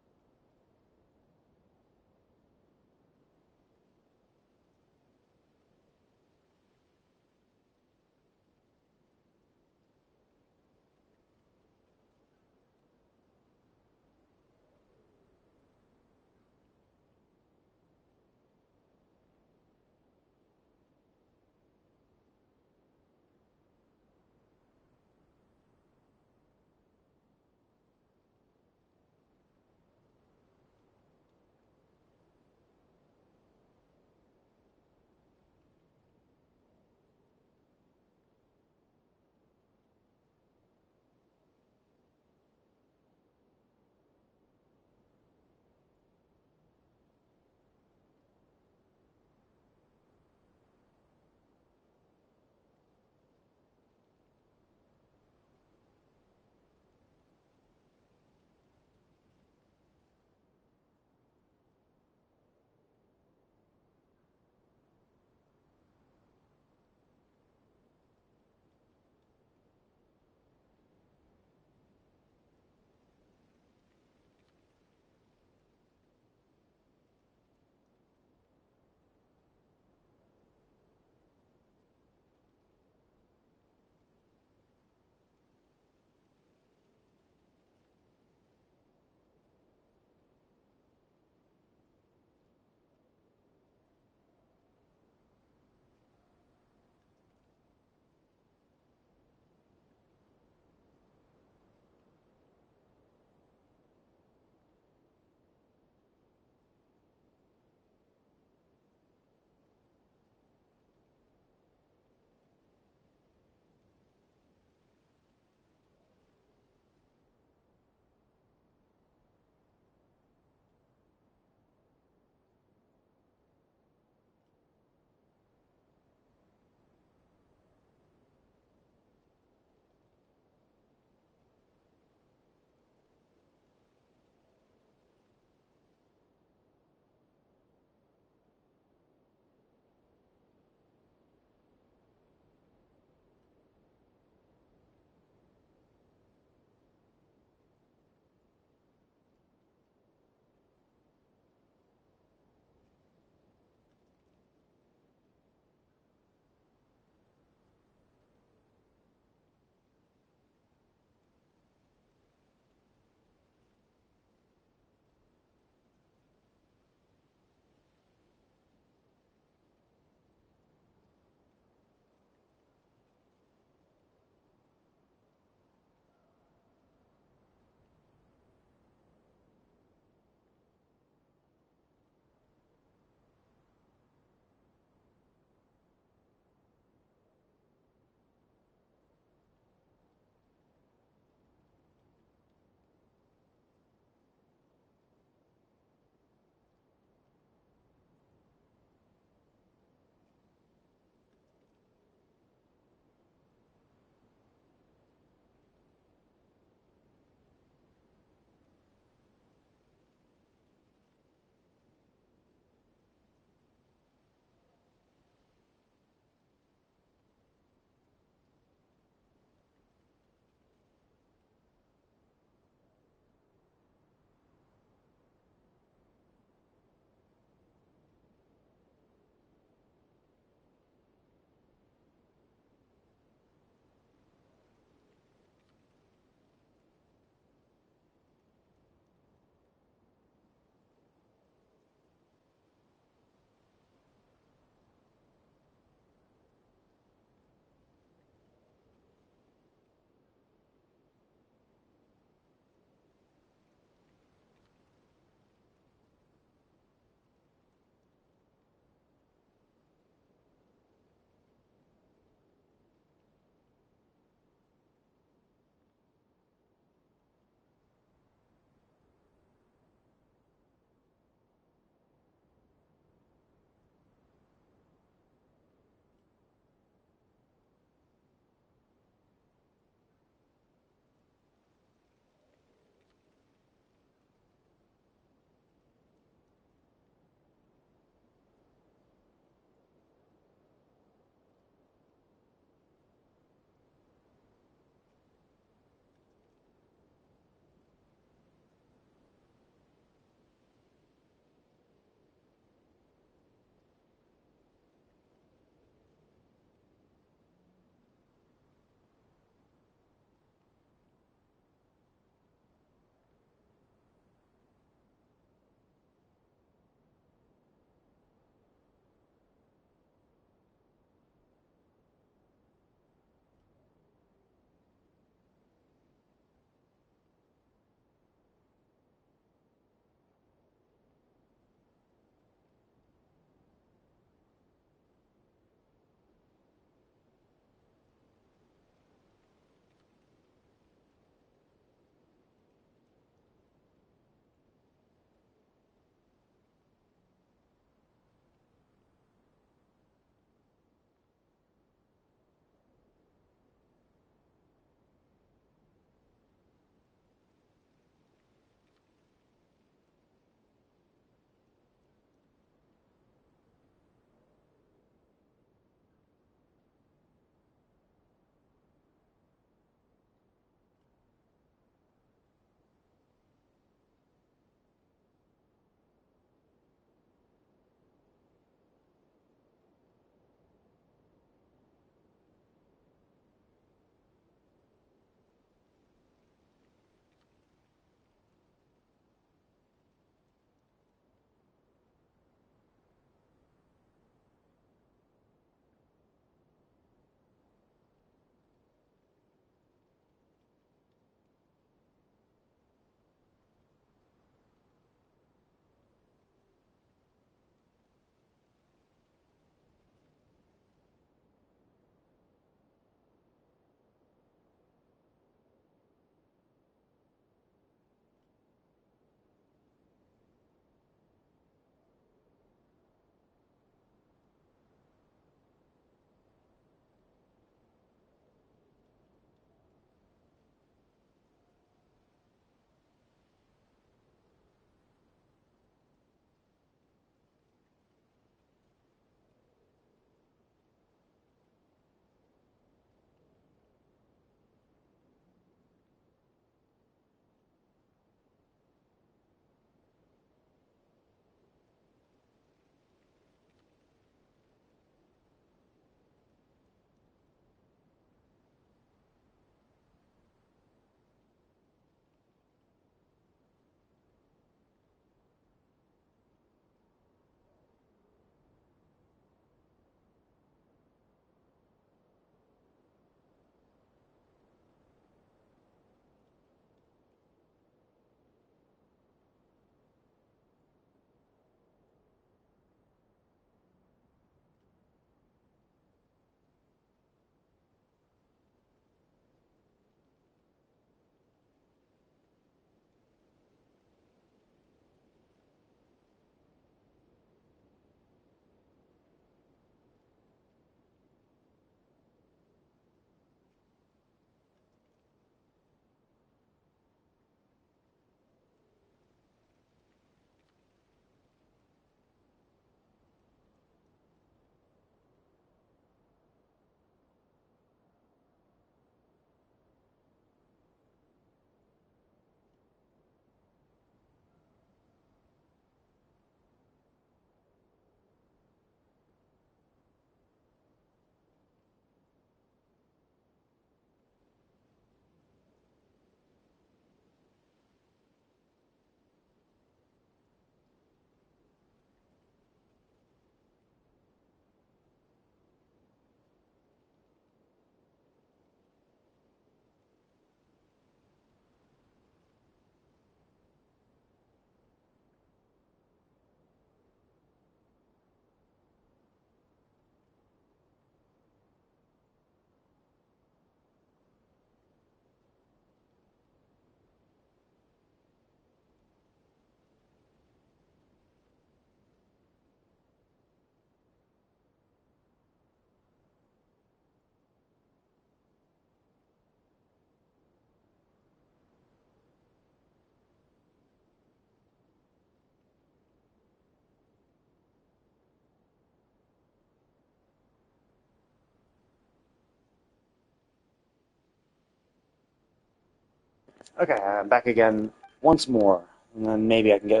Okay, I'm back again once more, and then maybe I can get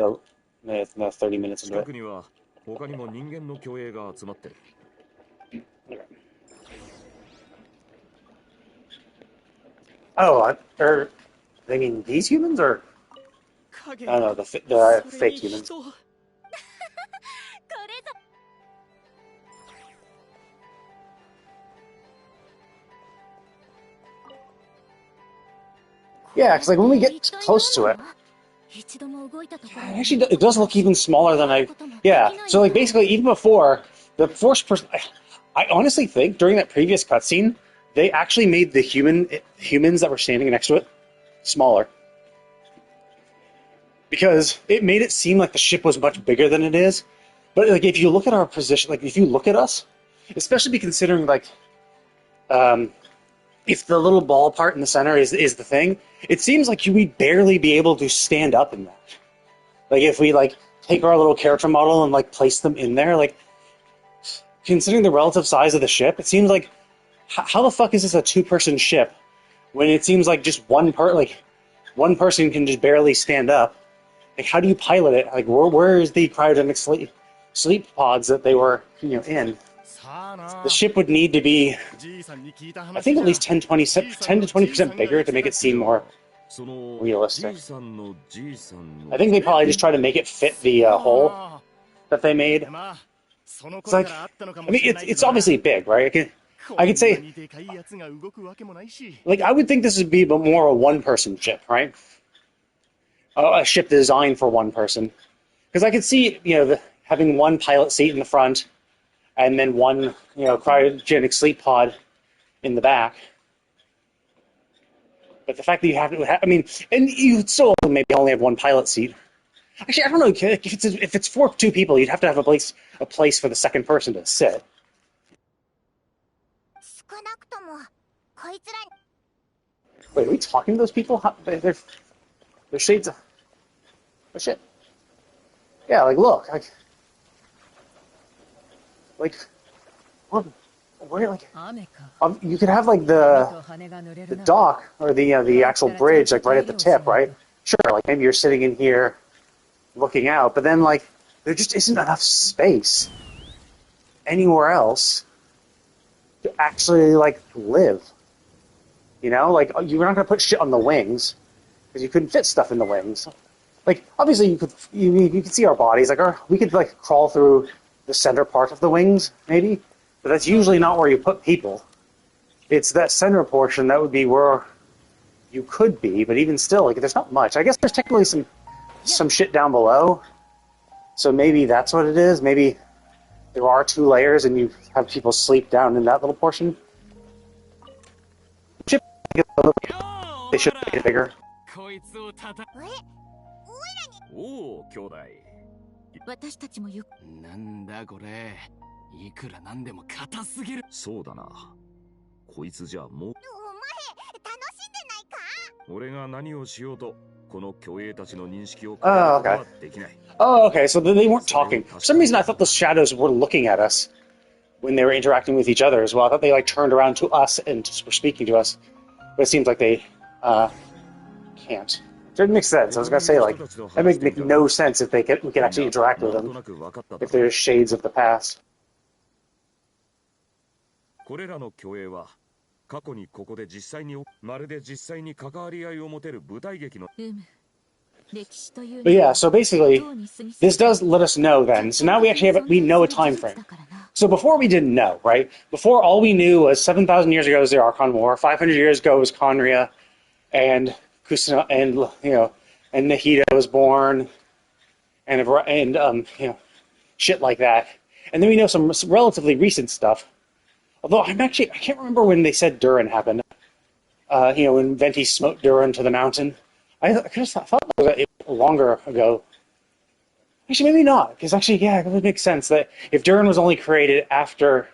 another 30 minutes into 近 it. くには他にも人間の虚栄が集まってる。 Okay. Oh, they mean these humans, or I don't know, the fake humans. これぞ Yeah, because like when we get close to it, 一度も動いたところに actually it does look even smaller than I. Yeah, so like basically even before the force person, I honestly think during that previous cutscene they actually made the humans that were standing next to it smaller because it made it seem like the ship was much bigger than it is. But like if you look at our position, like if you look at us, especially considering like if the little ball part in the center is the thing, it seems like we'd barely be able to stand up in that. Like if we like take our little character model and like place them in there, like considering the relative size of the ship, it seems like how the fuck is this a two-person ship when it seems like just one person can just barely stand up? Like how do you pilot it? Like where is the cryogenic sleep pods that they were in? The ship would need to be, I think, at least 10 to 20% bigger to make it seem more realistic. I think they probably just try to make it fit the hole that they made. It's like, I mean, it's obviously big, right? I could say, like, I would think this would be more a one-person ship, right? A ship designed for one person. Because I could see, having one pilot seat in the front, and then one, cryogenic sleep pod in the back. But the fact that you have to, I mean, and you still maybe only have one pilot seat. Actually, I don't know, if it's for two people, you'd have to have a place for the second person to sit. Wait, are we talking to those people? They're shades of... Oh, shit. Yeah, like, look, where like you could have like the dock or the actual bridge like right at the tip, right? Sure, like maybe you're sitting in here looking out, but then like there just isn't enough space anywhere else to actually like live. Like you're not gonna put shit on the wings because you couldn't fit stuff in the wings. Like obviously you could see our bodies, like we could like crawl through the center part of the wings, maybe, but that's usually not where you put people. It's that center portion that would be where you could be, but even still, like there's not much. I guess there's technically some shit down below, so maybe that's what it is. Maybe there are two layers, and you have people sleep down in that little portion. They should make it bigger. おお、兄弟。私たちもよなんだこれ、いくらなんでも硬すぎる。そうだな。こいつじゃもう。お前楽しんでないか？俺が何をしようと、この虚栄たちの認識を変えることはできない。Oh, okay. So they weren't talking. For some reason, I thought the shadows were looking at us when they were interacting with each other as well. I thought they like turned around to us and were speaking to us, but it seems like they can't. It makes sense. I was gonna say like that makes make no sense if we could actually interact with them if they're shades of the past. これらの虚栄は過去にここで実際にまるで実際に関わり合いを持てる舞台劇の。But yeah, so basically, this does let us know then. So now we actually we know a time frame. So before we didn't know, right? Before all we knew was 7,000 years ago was the Archon War, 500 years ago was Conria, and Kusina, and and Nahida was born, and shit like that. And then we know some relatively recent stuff. Although I can't remember when they said Durin happened. When Venti smote Durin to the mountain. I thought that was longer ago. Actually, maybe not, because actually, yeah, it would make sense that if Durin was only created after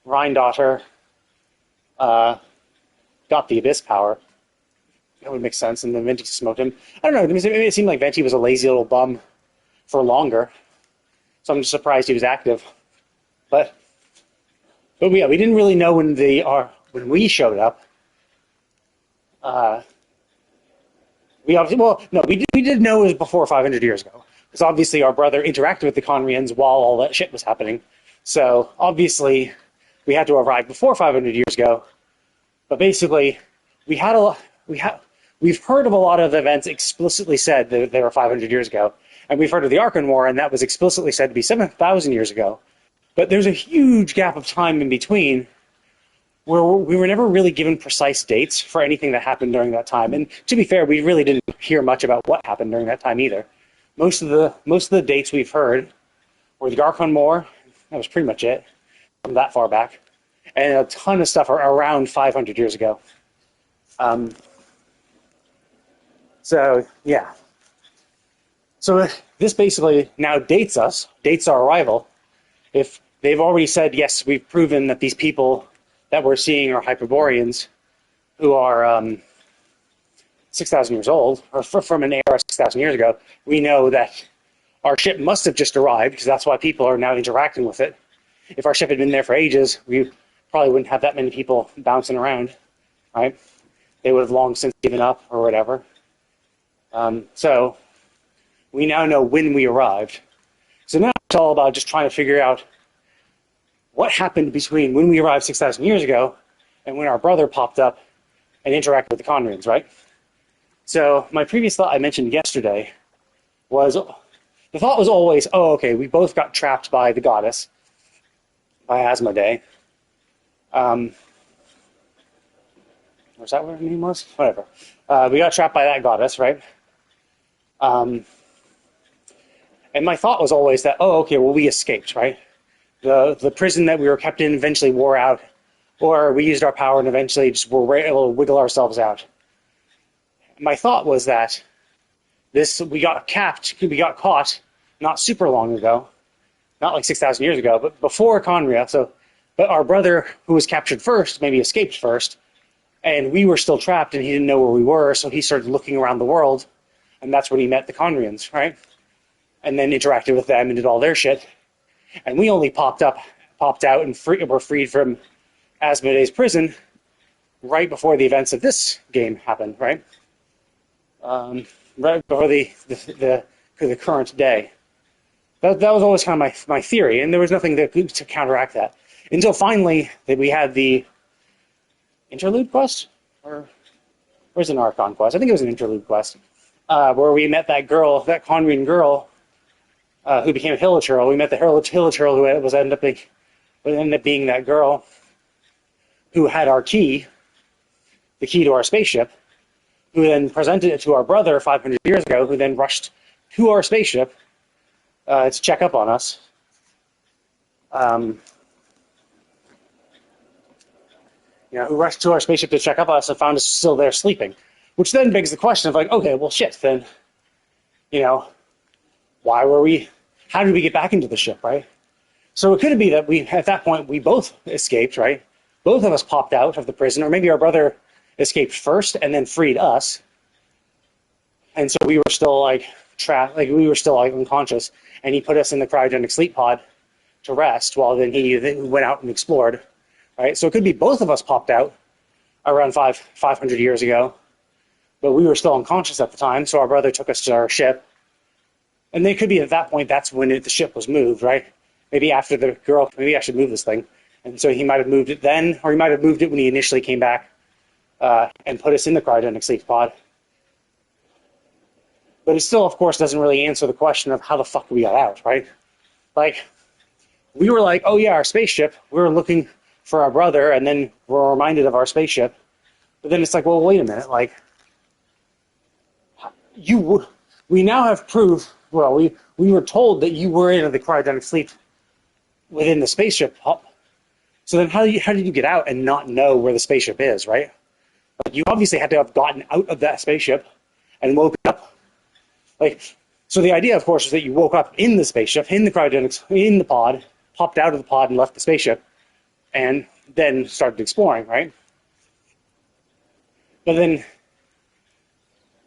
Rhindaughter got the Abyss power, that would make sense, and then Venti smoked him. I don't know, it seemed like Venti was a lazy little bum for longer, so I'm just surprised he was active. But yeah, we didn't really know when we showed up. We obviously, well, no, we did know it was before 500 years ago. Because obviously our brother interacted with the Conrians while all that shit was happening. So obviously we had to arrive before 500 years ago. But basically, we've heard of a lot of events explicitly said that they were 500 years ago. And we've heard of the Archon War, and that was explicitly said to be 7,000 years ago. But there's a huge gap of time in between where we were never really given precise dates for anything that happened during that time. And to be fair, we really didn't hear much about what happened during that time either. Most of the dates we've heard were the Archon War. That was pretty much it from that far back, and a ton of stuff around 500 years ago. So yeah. So this basically now dates our arrival. If they've already said, yes, we've proven that these people that we're seeing are Hyperboreans who are 6,000 years old, or from an era 6,000 years ago, we know that our ship must have just arrived, because that's why people are now interacting with it. If our ship had been there for ages, we probably wouldn't have that many people bouncing around, right? They would have long since given up or whatever. So we now know when we arrived. So now it's all about just trying to figure out what happened between when we arrived 6,000 years ago and when our brother popped up and interacted with the Conrians, right? So my previous thought I mentioned yesterday was, the thought was always, oh, okay, we both got trapped by the goddess, by Asmodee. Was that what her name was? Whatever. We got trapped by that goddess, right? And my thought was always that, oh, okay, well, we escaped, right? The prison that we were kept in eventually wore out, or we used our power and eventually just were able to wiggle ourselves out. My thought was that we got caught not super long ago, not like 6,000 years ago, but before Conria. But our brother, who was captured first, maybe escaped first, and we were still trapped, and he didn't know where we were, so he started looking around the world, and that's when he met the Conrians, right? And then interacted with them and did all their shit. And we only popped out, and were freed from Asmodee's prison right before the events of this game happened, right? Right before the current day. That was always kind of my theory, and there was nothing to counteract that. Until finally we had the interlude quest? Or where's an Archon quest? I think it was an interlude quest. Where we met that girl, that Conrian girl, who became a Hilichurl. We met the Hilichurl who ended up being that girl who had our key, the key to our spaceship, who then presented it to our brother 500 years ago, who then rushed to our spaceship to check up on us. Who rushed to our spaceship to check up on us and found us still there sleeping. Which then begs the question of like, okay, well, shit, then, how did we get back into the ship, right? So it could be that at that point, we both escaped, right? Both of us popped out of the prison, or maybe our brother escaped first and then freed us. And so we were still trapped, we were still unconscious, and he put us in the cryogenic sleep pod to rest while then he went out and explored, right? So it could be both of us popped out around 500 years ago, but we were still unconscious at the time, so our brother took us to our ship. And it could be at that point, that's when the ship was moved, right? Maybe after the girl, maybe I should move this thing. And so he might have moved it then, or he might have moved it when he initially came back and put us in the cryogenic sleep pod. But it still, of course, doesn't really answer the question of how the fuck we got out, right? We were like, oh yeah, our spaceship, we were looking for our brother, and then we're reminded of our spaceship. But then it's like, well, wait a minute, we now have proof, we were told that you were in the cryogenic sleep within the spaceship. So then how did you get out and not know where the spaceship is, right? You obviously had to have gotten out of that spaceship and woke up. So the idea, of course, is that you woke up in the spaceship, in the pod, popped out of the pod and left the spaceship, and then started exploring, right? But then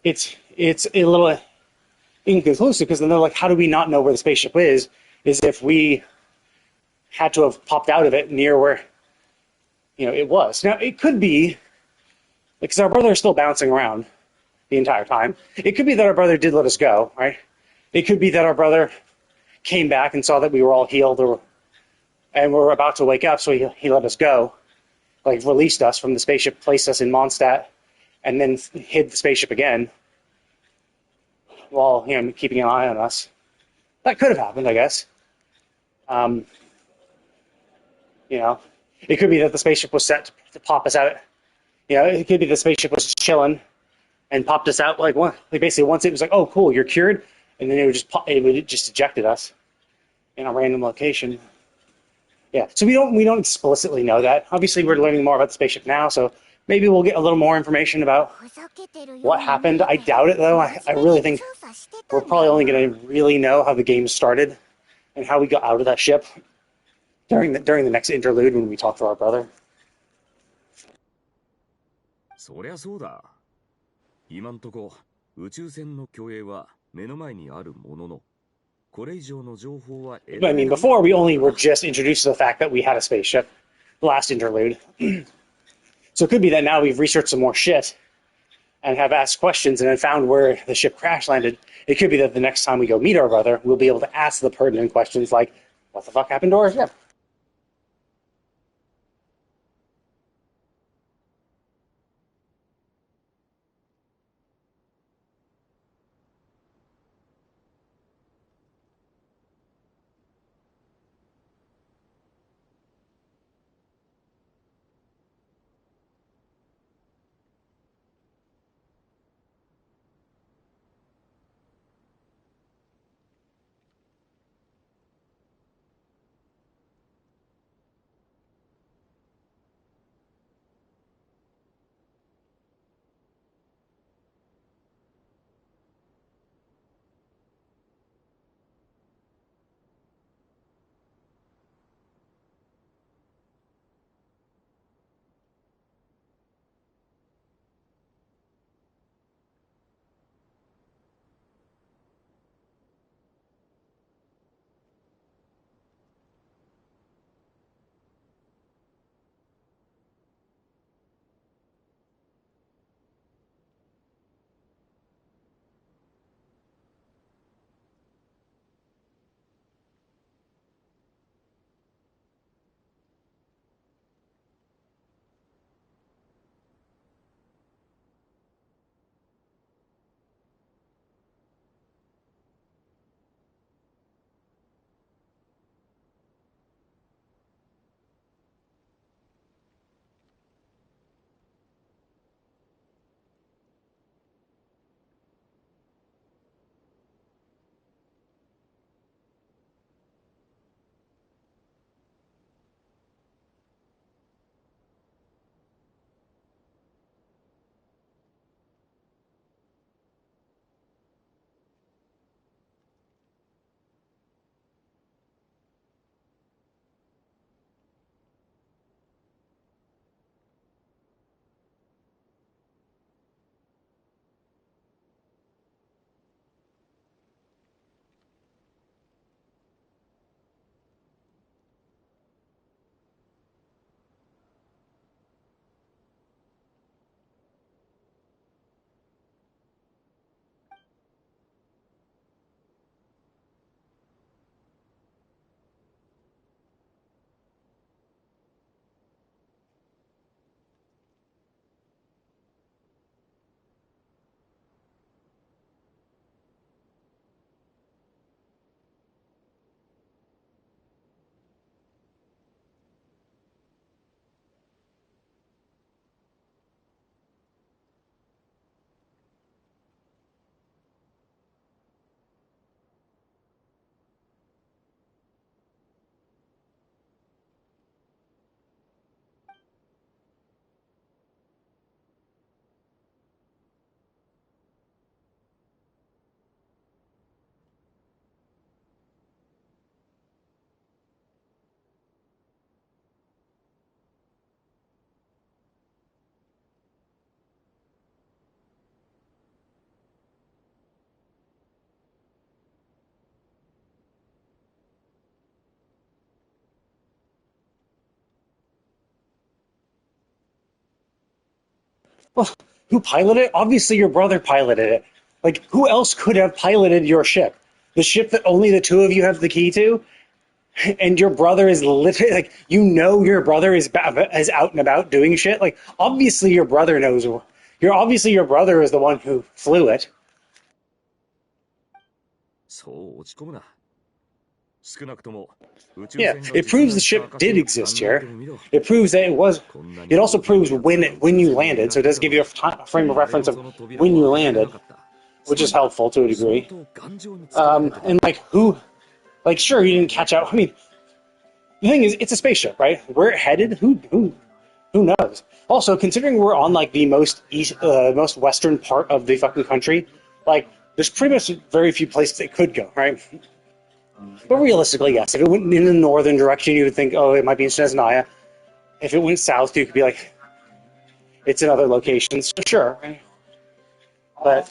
it's a little inconclusive, because then they're like, how do we not know where the spaceship is if we had to have popped out of it near where it was. Now, it could be, because our brother is still bouncing around, the entire time. It could be that our brother did let us go, right? It could be that our brother came back and saw that we were all healed and we're about to wake up, so he let us go, like released us from the spaceship, placed us in Mondstadt, and then hid the spaceship again while keeping an eye on us. That could have happened, I guess. It could be that the spaceship was set to pop us out. It could be the spaceship was just chilling and popped us out like basically once it was like, oh cool, you're cured, and then it would just ejected us in a random location. Yeah, so we don't explicitly know that. Obviously, we're learning more about the spaceship now, so maybe we'll get a little more information about what happened. I doubt it though. I really think we're probably only going to really know how the game started and how we got out of that ship during the next interlude when we talk to our brother. そりゃそうだ。今んとこ宇宙船の虚栄は目の前にあるものの、これ以上の情報は得られない。I mean, before we only were just introduced to the fact that we had a spaceship, the last interlude. So it could be that now we've researched some more shit and have asked questions and have found where the ship crash landed. It could be that the next time we go meet our brother, we'll be able to ask the pertinent questions like, what the fuck happened to our ship? Well, who piloted it? Obviously, your brother piloted it. Like, who else could have piloted your ship? The ship that only the two of you have the key to? And your brother is literally, like, you know your brother is out and about doing shit? Like, obviously your brother knows. Obviously your brother is the one who flew it. そう落ち込むな。少なくとも宇宙 Yeah, 船が it 実 proves the 在した ship did 証を exist 考え here. てもみろ。 It proves that it was. こんなに It also 大きな proves when you landed, so it does give you a frame of reference of when you landed, which is helpful to a degree. And like who, like sure you didn't catch out. I mean, the thing is, it's a spaceship, right? Where it headed? Who knows? Also, considering we're on like the most most western part of the fucking country, like there's pretty much very few places it could go, right? But realistically, yes, if it went in the northern direction, you would think, oh, it might be in Snezhnaya. If it went south, you could be like, it's in other locations, so sure. But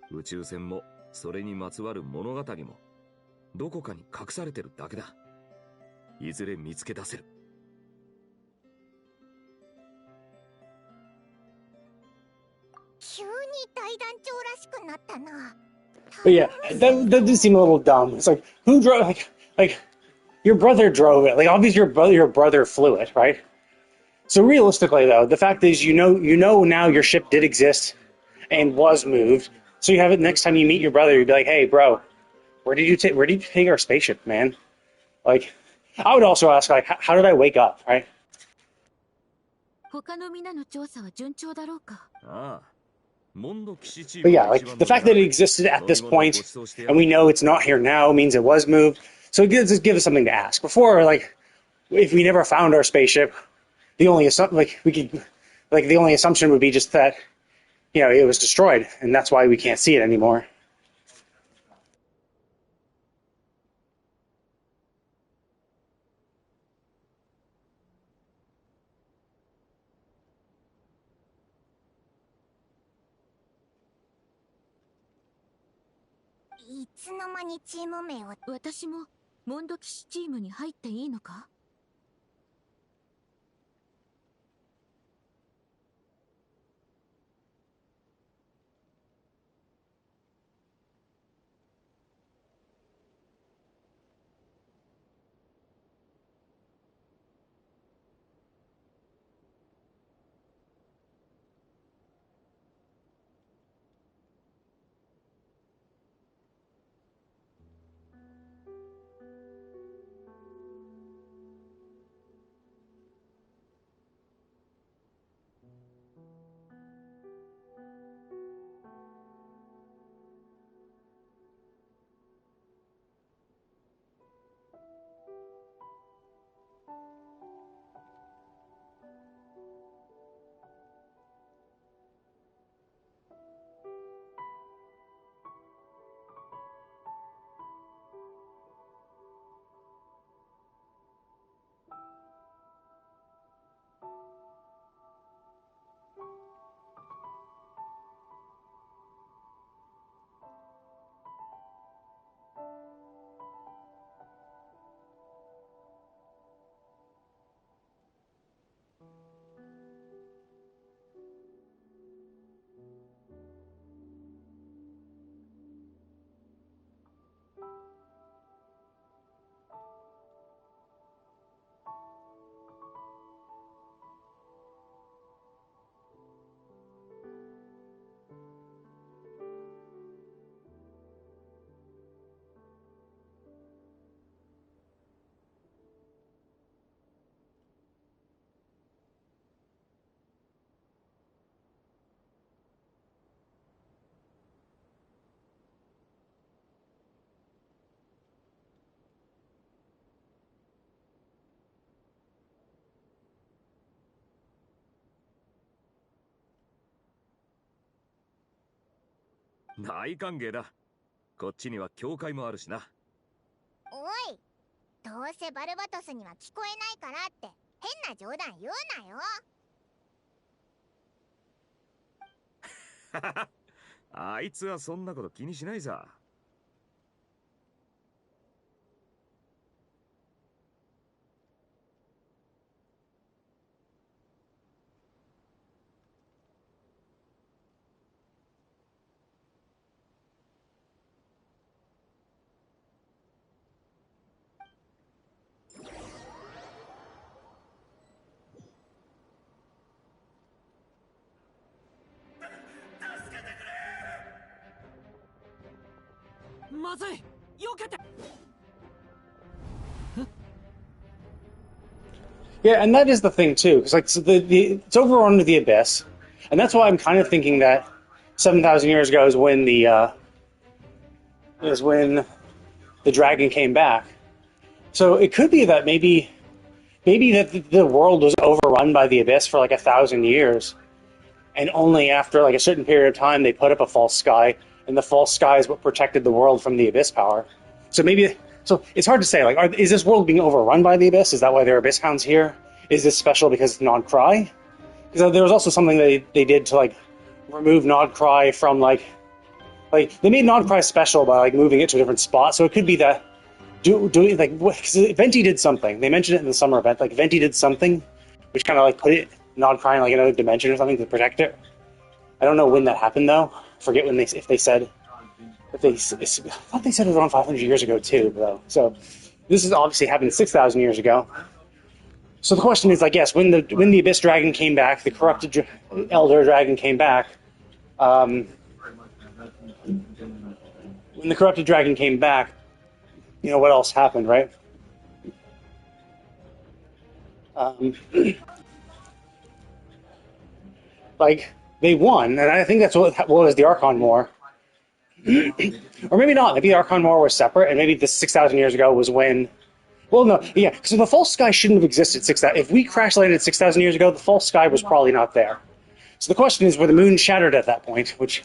宇宙船もそれにまつわる物語もどこかに隠されてるだけだ。いずれ見つけ出せる。急に大団長らしくなったな。 But yeah, that did seem a little dumb. It's like who drove? Like your brother drove it. Like obviously your brother flew it, right? So realistically, though, the fact is you know now your ship did exist and was moved. So you have it next time you meet your brother, you'd be like, hey, bro, where did you take our spaceship, man? Like, I would also ask, like, how did I wake up, right? 他の皆の調査は順調だろうか。ああ。But yeah, like the fact that it existed at this point, and we know it's not here now, means it was moved. So it gives us something to ask. Before, like, if we never found our spaceship, the only assumption would be just that, you know, it was destroyed, and that's why we can't see it anymore. Iつの間にチーム名を。私もモンド騎士チームに入っていいのか？大歓迎だ。こっちには教会もあるしな。おい、どうせバルバトスには聞こえないからって変な冗談言うなよ。あいつはそんなこと気にしないさ。まずい、よけて。Yeah, and that is the thing too, because like so it's over under the abyss, and that's why I'm kind of thinking that 7,000 years ago is when the dragon came back. So it could be that maybe that the world was overrun by the abyss for like 1,000 years, and only after like a certain period of time they put up a false sky, and the false sky is what protected the world from the abyss power. So it's hard to say. Like, is this world being overrun by the abyss? Is that why there are abyss hounds here? Is this special because it's Nod-Cry? Because there was also something they did to like remove Nod-Cry from like they made Nod-Cry special by like moving it to a different spot. So it could be that because Venti did something. They mentioned it in the summer event. Like Venti did something, which kind of like put it Nod-Cry in like another dimension or something to protect it. I don't know when that happened though. I forget I thought they said it was around 500 years ago too, though. So this has obviously happened 6,000 years ago. So the question is, I guess, when the Abyss Dragon came back, the corrupted Elder Dragon came back. When the corrupted dragon came back, you know what else happened, right? Like they won, and I think that's what was the Archon War. Or maybe not. Maybe the Archon War was separate, and maybe this 6,000 years ago was when. Well, no, yeah. So the false sky shouldn't have existed 6,000. If we crash landed 6,000 years ago, the false sky was probably not there. So the question is, were the moon shattered at that point? Which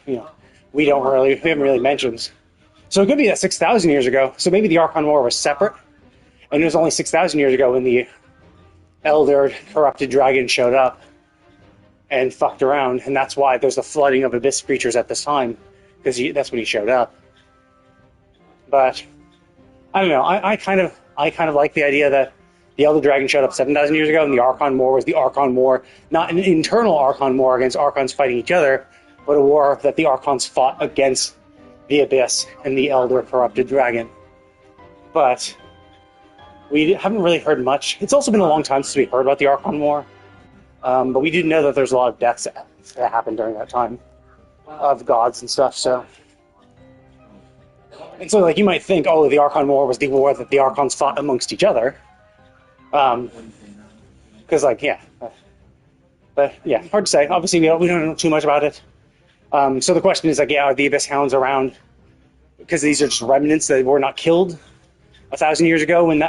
we haven't really mentioned. So it could be that 6,000 years ago. So maybe the Archon War was separate, and it was only 6,000 years ago when the Elder corrupted dragon showed up and fucked around, and that's why there's the flooding of abyss creatures at this time, because that's when he showed up. But I don't know. I kind of like the idea that the Elder Dragon showed up 7,000 years ago, and the Archon War was the Archon War, not an internal Archon War against Archons fighting each other, but a war that the Archons fought against the Abyss and the Elder Corrupted Dragon. But we haven't really heard much. It's also been a long time since we heard about the Archon War, but we do know that there's a lot of deaths that happened during that time of gods and stuff, so... And so, like, you might think, oh, the Archon War was the war that the Archons fought amongst each other. Because, like, yeah. But, yeah, hard to say. Obviously, we don't know too much about it. So the question is, like, yeah, are the Abyss Hounds around? Because these are just remnants that were not killed 1,000 years ago when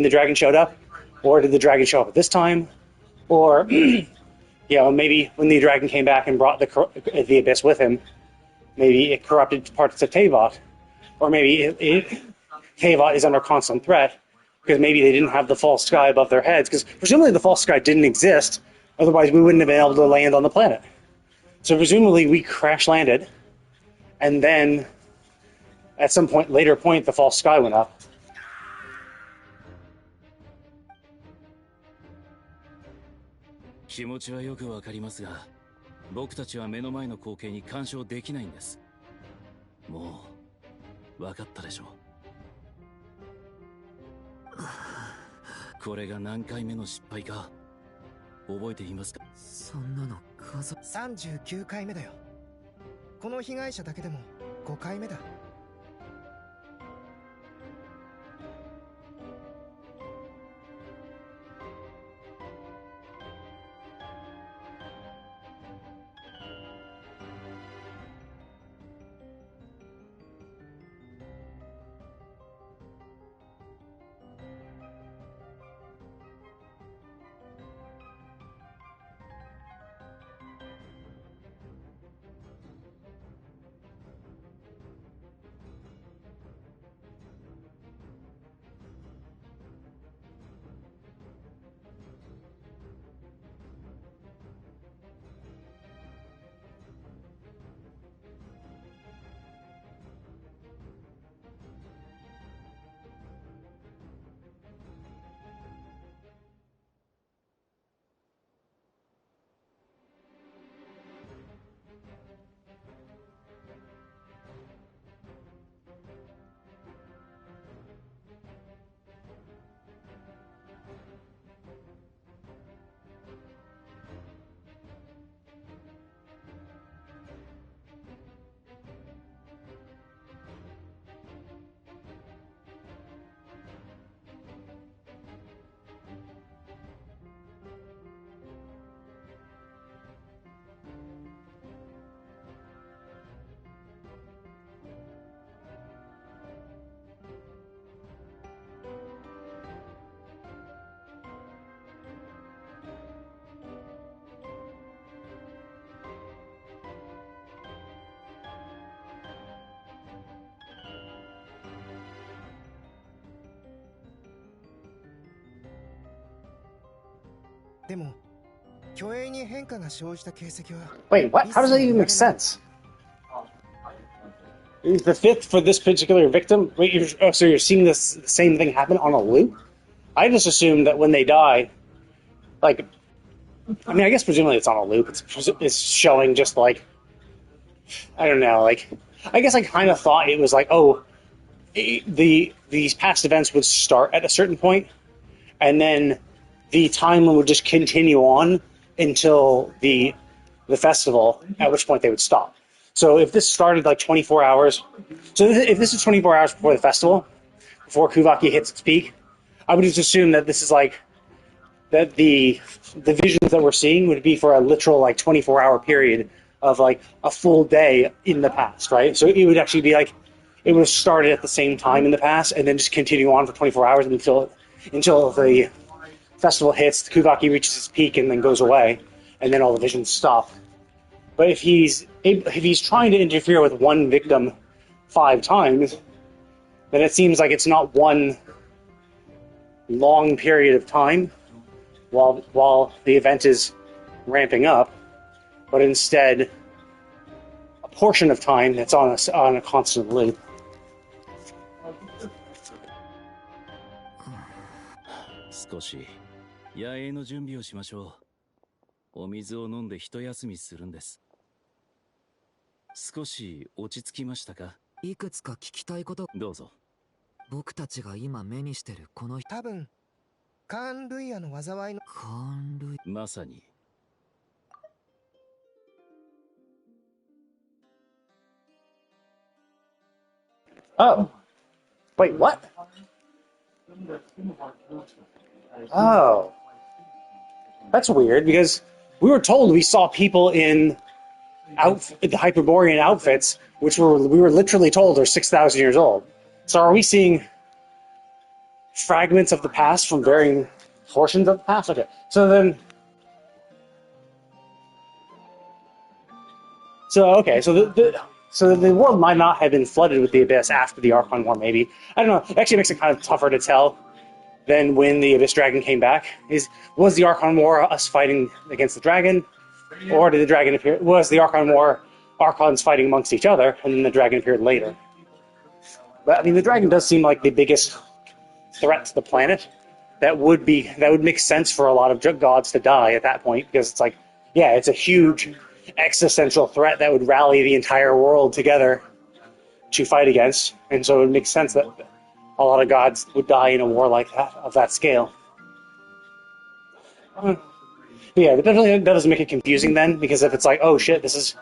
the dragon showed up? Or did the dragon show up at this time? Or, maybe when the dragon came back and brought the Abyss with him, maybe it corrupted parts of Teyvat. Or maybe Teyvat is under constant threat because maybe they didn't have the false sky above their heads. Because presumably the false sky didn't exist, otherwise we wouldn't have been able to land on the planet. So presumably we crash landed, and then at some later point, the false sky went up. ?39 回目だよ。この被害者だけでも5回目だ。でも虚栄に変化が生じた形跡は Wait, what? How does that even make sense? Is the fifth for this particular victim? Wait, so you're seeing this same thing happen on a loop? I just assumed that when they die, like, I mean, I guess presumably it's on a loop. It's showing just like, I don't know, like, I guess I kind of thought it was like, oh, these past events would start at a certain point, and then the timeline would just continue on until the festival, at which point they would stop. So if this started like 24 hours, so if this is 24 hours before the festival, before Kuvaki hits its peak, I would just assume that this is like, that the visions that we're seeing would be for a literal like 24-hour period of like a full day in the past, right? So it would actually be like, it would have started at the same time in the past and then just continue on for 24 hours until the festival hits, the Kuvaki reaches its peak and then goes away, and then all the visions stop. But if he's trying to interfere with one victim 5 times, then it seems like it's not one long period of time while the event is ramping up, but instead a portion of time that's on a constant loop. 少し野営の準備をしましょう。お水を飲んで一休みするんです。少し落ち着きましたか？いくつか聞きたいこと。どうぞ。僕たちが今目にしてるこの多分カーン・ルイヤの災いのカーン・ルイまさに。Oh. Wait, what? Oh. That's weird, because we were told we saw people in the Hyperborean outfits, which we were literally told are 6,000 years old. So are we seeing fragments of the past from varying portions of the past? Okay. So then... So the world might not have been flooded with the Abyss after the Archon War, maybe. I don't know. It actually makes it kind of tougher to tell than when the Abyss Dragon came back. Was the Archon War us fighting against the dragon? Or did the dragon appear? Was the Archon War Archons fighting amongst each other, and then the dragon appeared later? But I mean, the dragon does seem like the biggest threat to the planet. That would make sense for a lot of gods to die at that point, because it's like, yeah, it's a huge existential threat that would rally the entire world together to fight against, and so it would make sense that a lot of gods would die in a war like that, of that scale. Yeah, that doesn't make it confusing then, because if it's like, oh shit, this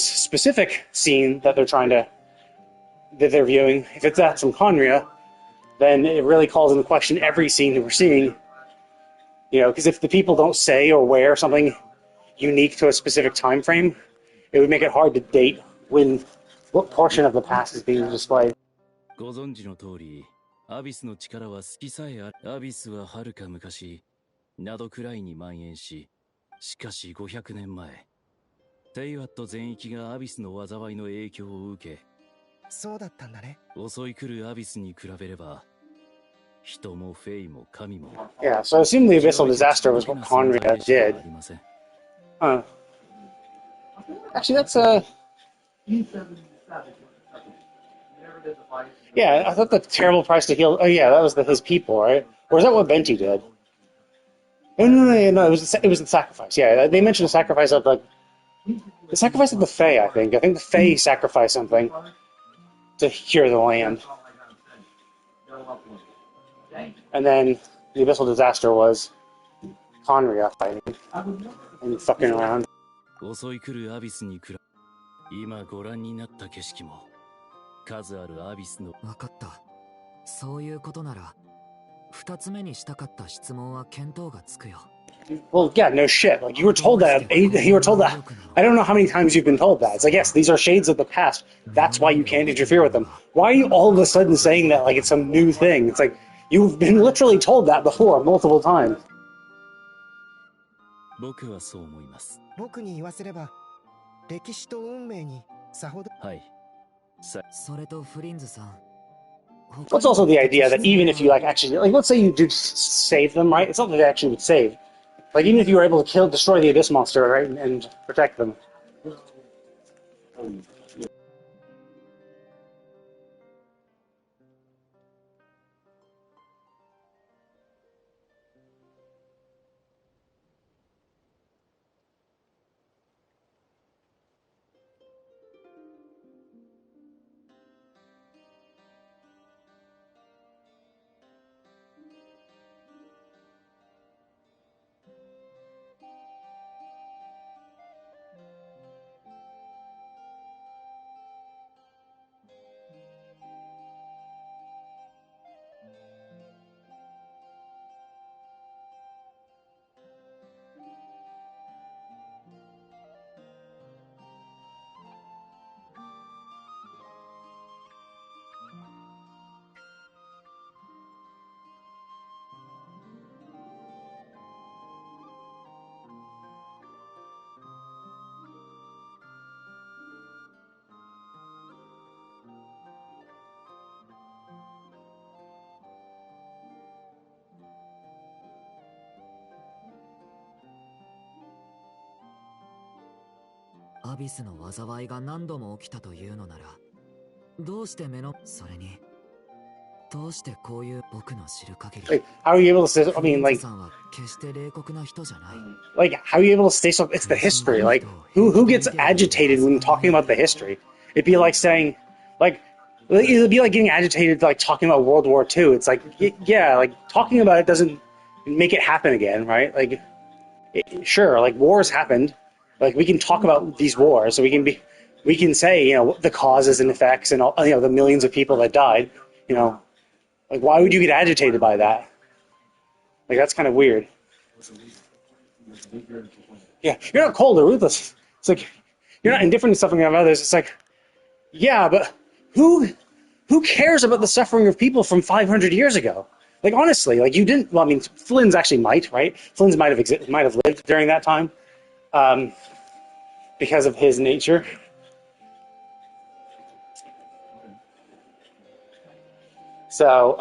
specific scene that they're viewing, if it's that from Conria, then it really calls into question every scene that we're seeing. You know, because if the people don't say or wear something unique to a specific time frame, it would make it hard to date what portion of the past is being displayed. ご存知の通り、アビスの力は好きさえある。アビスははるか昔、ナドクライに蔓延し、しかし500年前、テイワット全域がアビスの災いの影響を受け、そうだったんだね。襲い来るアビスに比べれば、人もフェイも神も。Yeah, so I assume the abyssal disaster was what Conria did. Actually, that's yeah, I thought the terrible price to heal. Oh yeah, that was his people, right? Or is that what Benti did? No, it was the sacrifice. Yeah, they mentioned the sacrifice of the sacrifice of the Fae. I think the Fae sacrificed something to cure the land, and then the abyssal disaster was Conria fighting and fucking around. 襲い来るアビスに比べ、今ご覧になった景色も数あるアビスの。分かった。そういうことなら、二つ目にしたかった質問は見当がつくよ。Well, yeah, no shit. Like you were told that. I don't know how many times you've been told that. It's like, yes, these are shades of the past. That's why you can't interfere with them. Why are you all of a sudden saying that like it's some new thing? It's like you've been literally told that before multiple times. 僕はそう思います。僕に言わせれば、歴史と運命にさほど。はい。それとフリンズさん。What's also the idea that even if you actually let's say you do save them, right? It's not that they actually would save. Like, even if you were able to destroy the Abyss monster, right, and protect them. アビスの災いが何度も起きたというのなら、どうしてそれに、どうしてこういう僕の知る限り。Like, how are you able to say? I mean, like, さんは決して冷酷な人じゃない。like, how are you able to say something? It's the history. Like, who gets agitated when talking about the history? It'd be like saying, like, it'd be like getting agitated, like talking about World War II. It's like, yeah, like talking about it doesn't make it happen again, right? Like, sure, like wars happened. Like, we can talk about these wars, so we can say, you know, the causes and effects and all, you know, the millions of people that died. You know, like, why would you get agitated by that? Like, that's kind of weird. Yeah, you're not cold or ruthless. It's like, you're not indifferent to suffering of others. It's like, yeah, but who cares about the suffering of people from 500 years ago? Like, honestly, like, you didn't. Well, I mean, Flynn's actually might, right? Flynn's might have lived during that time, because of his nature. So,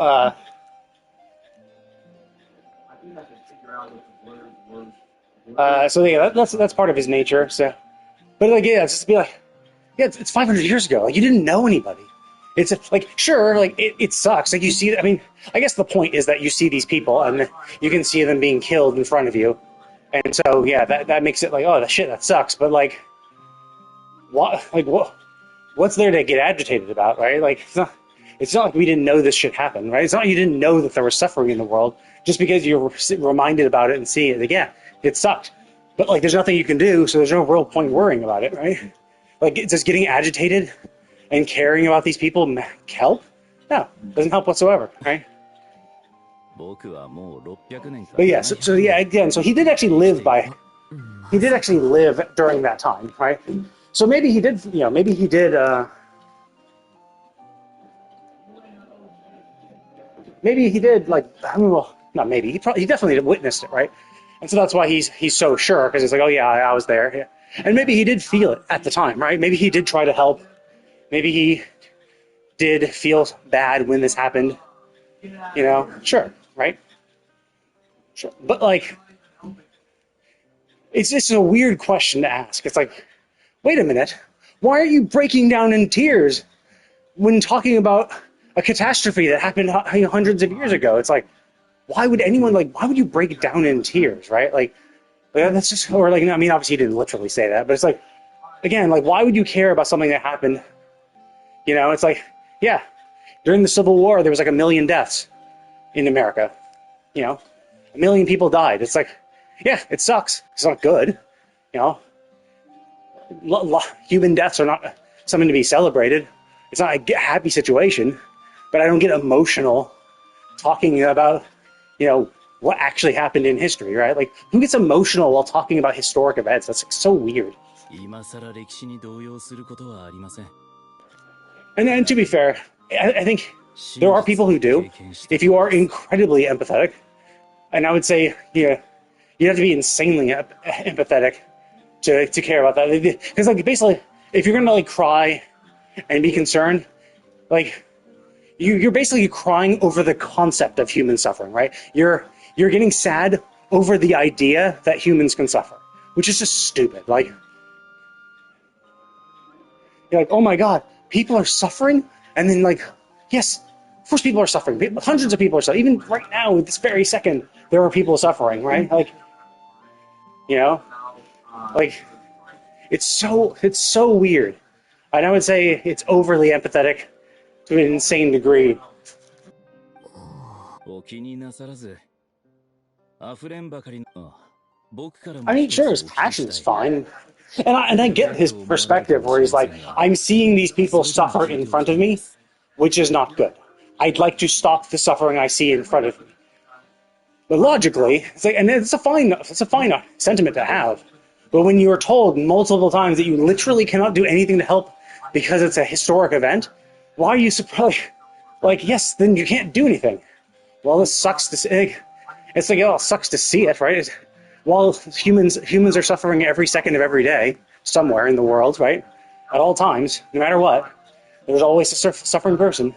so yeah, that's part of his nature. So, but like, yeah, it's just be like, yeah, it's 500 years ago. Like, you didn't know anybody. It's like, sure, like it sucks. Like, you see, I mean, I guess the point is that you see these people and you can see them being killed in front of you, and so yeah, that makes it like, oh, the shit, that sucks. But like, what's there to get agitated about, right? Like, it's not like we didn't know this shit happened, right? It's not like you didn't know that there was suffering in the world just because you're reminded about it and see it. Like, yeah, it sucked, but like, there's nothing you can do, so there's no real point worrying about it, right? Like, just getting agitated and caring about these people help? No, doesn't help whatsoever, right? But yeah, so yeah, again, so he did actually live during that time, right? So maybe he did, you know, maybe he did like, I mean, well, not maybe, he definitely witnessed it, right? And so that's why he's so sure, because it's like, oh yeah, I was there, yeah. And maybe he did feel it at the time, right? Maybe he did try to help. Maybe he did feel bad when this happened. You know, sure, right? Sure. But like, it's just a weird question to ask. It's like, wait a minute, why are you breaking down in tears when talking about a catastrophe that happened hundreds of years ago? It's like, why would you break down in tears, right? Like that's just, or like, I mean, obviously he didn't literally say that, but it's like, again, like, why would you care about something that happened? You know, it's like, yeah, during the Civil War, there was like 1 million deaths in America. You know, 1 million people died. It's like, yeah, it sucks. It's not good. You know, human deaths are not something to be celebrated. It's not a happy situation, but I don't get emotional talking about, you know, what actually happened in history, right? Like, who gets emotional while talking about historic events? That's like, so weird. And to be fair, I think there are people who do. If you are incredibly empathetic, and I would say, yeah, you have to be insanely empathetic to care about that. Because like, basically, if you're gonna like cry and be concerned, like, you're basically crying over the concept of human suffering, right? You're getting sad over the idea that humans can suffer, which is just stupid. Like, you're like, oh my god, people are suffering? And then, like, yes, of course people are suffering. Hundreds of people are suffering. Even right now, at this very second, there are people suffering, right? Like, you know? Like, it's so weird. And I would say it's overly empathetic to an insane degree. お気になさらず。溢れんばかりの。僕からも I mean, 一つ sure, お his 聞き passion's したい。 fine. And I get his perspective where he's like, I'm seeing these people suffer in front of me, which is not good. I'd like to stop the suffering I see in front of me. But logically, it's like, and it's a fine sentiment to have. But when you are told multiple times that you literally cannot do anything to help because it's a historic event, why are you surprised? Like, yes, then you can't do anything. Well, this sucks to see. It's like, oh, it sucks to see it, right? While humans are suffering every second of every day, somewhere in the world, right? At all times, no matter what, there's always a suffering person.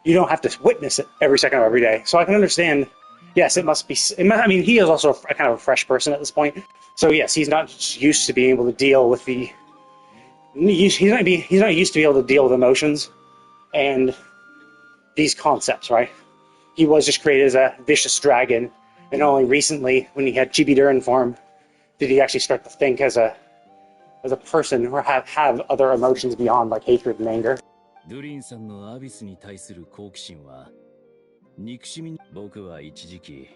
You don't have to witness it every second of every day. So I can understand. Yes, it must be. I mean, he is also a kind of a fresh person at this point. So yes, he's not used to being able to deal with the. He's not used to be able to deal with emotions and these concepts, right? He was just created as a vicious dragon, and only recently, when he had Chibi Durin form, did he actually start to think as a person or have other emotions beyond like hatred and anger. ドゥリンさんのアビスに対する好奇心は憎しみに。僕は一時期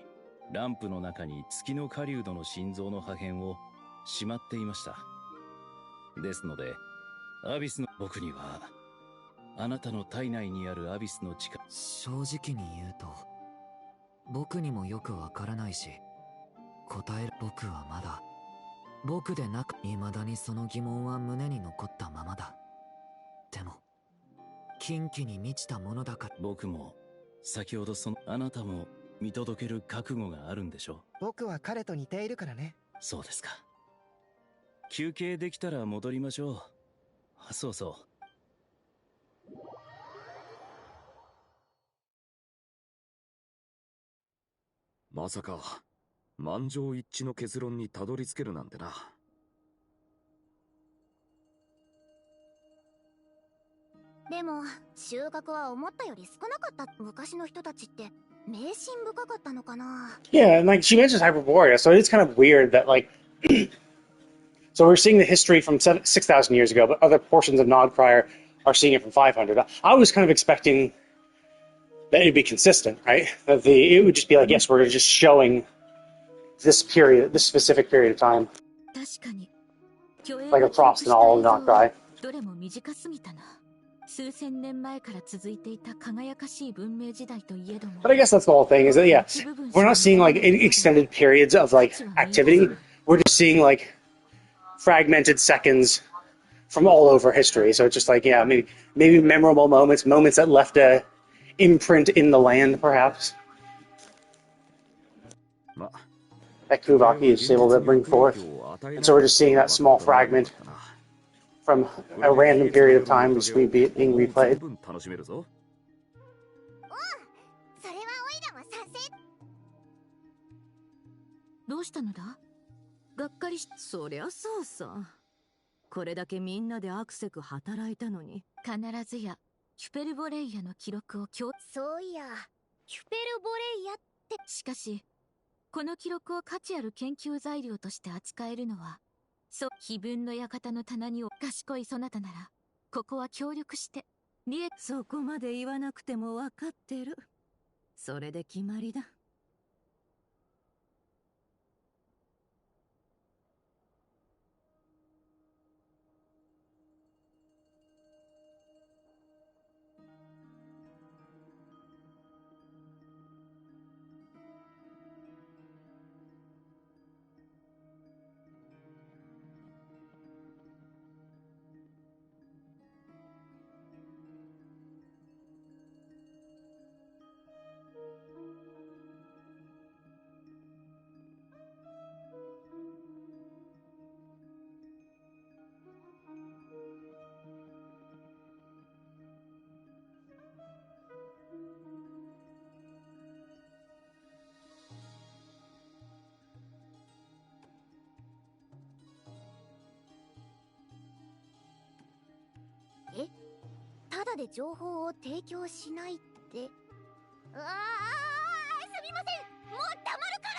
ランプの中に月の狩人の心臓の破片をしまっていました。ですのでアビスの僕にはあなたの体内にあるアビスの力。正直に言うと僕にもよくわからないし、答える。僕はまだ僕でなく、未だにその疑問は胸に残ったままだ。でも禁忌に満ちたものだから。僕も先ほどあなたも見届ける覚悟があるんでしょう。僕は彼と似ているからね。そうですか。休憩できたら戻りましょう。そうそう。まさか満場一致の結論にたどり着けるなんてな。でも収穫は思ったより少なかった。昔の人たちって迷信深かったのかな。 Yeah, and like she mentions Hyperborea, so it's kind of weird that like so we're seeing the history from 6,000 years ago, but other portions of Nodcrier are seeing it from 500. I was kind of expecting that it'd be consistent, right? That it would just be like, yes, we're just showing this specific period of time, like across in all of Nodcrier. どれも短すぎたな。数千年前から続いていた輝かしい文明時代といえども。 But I guess that's the whole thing, is that, yeah, we're not seeing like extended periods of like activity. We're just seeing like fragmented seconds from all over history. So it's just like, yeah, maybe memorable moments that left a imprint in the land, perhaps. That Kubaki is able to bring forth. And so we're just seeing that small fragment from a random period of time just being replayed. それはオイラも賛成。どうしたのだ？がっかりし。そりゃそうさ。これだけみんなでアクセク働いたのに。必ずやキュペルボレイヤの記録をそういやキュペルボレイヤって。しかしこの記録を価値ある研究材料として扱えるのは碑文の館の棚に賢いそなたならここは協力してそこまで言わなくても分かってる。それで決まりだ。だで情報を提供しないって。すみません、もう黙るから。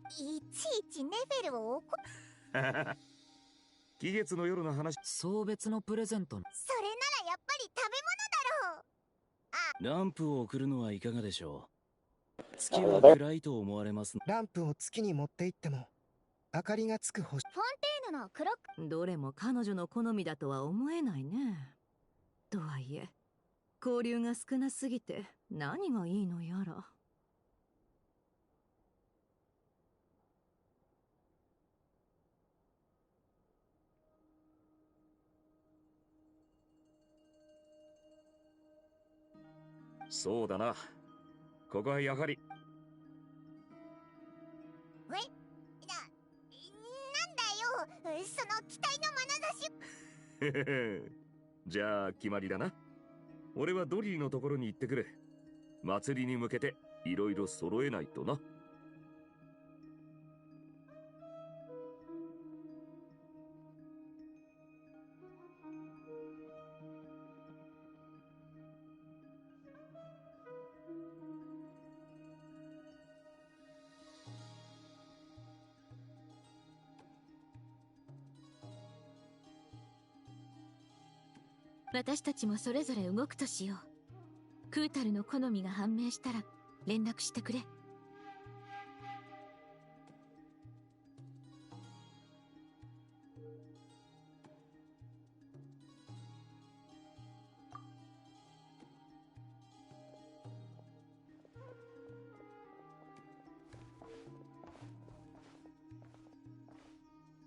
いちいちネフェルを怒気月の夜の話。送別のプレゼント。それならやっぱり食べ物だろう。ランプを送るのはいかがでしょう。月は暗いと思われます。ランプを月に持って行っても明かりがつく星。フォンテーヌの黒く。どれも彼女の好みだとは思えないね。とはいえ交流が少なすぎて何がいいのやら。そうだな。ここはやはり。なんだよ、その期待の眼差し。じゃあ決まりだな。俺はドリーのところに行ってくる。祭りに向けていろいろ揃えないとな。私たちもそれぞれ動くとしよう。クータルの好みが判明したら連絡してくれ。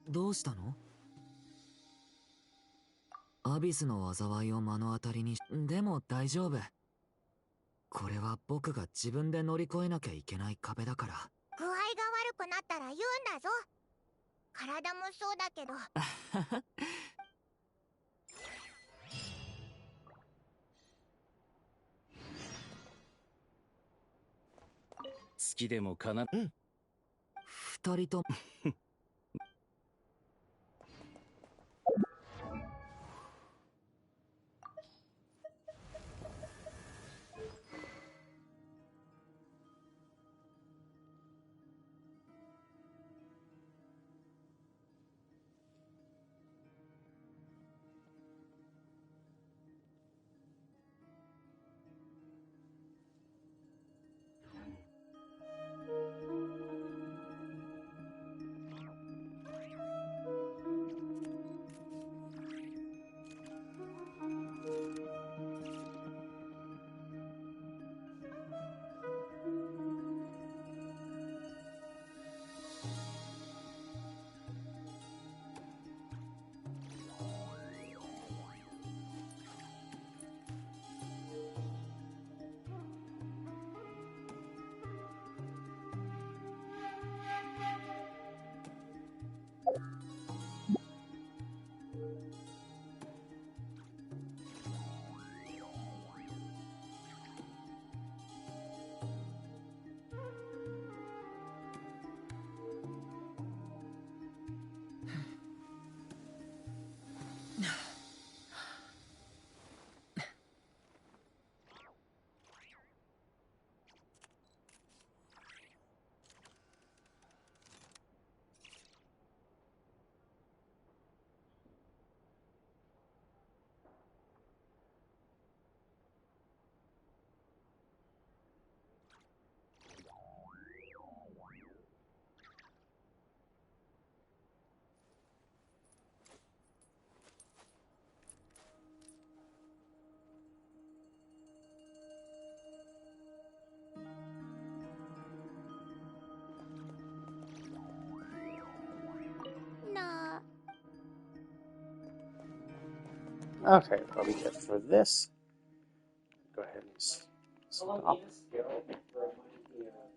どうしたの？アビスの災いを目の当たりに。でも大丈夫。これは僕が自分で乗り越えなきゃいけない壁だから。具合が悪くなったら言うんだぞ。体もそうだけど。月でもかな。二人とOkay, that'll be it for this. Go ahead and stop.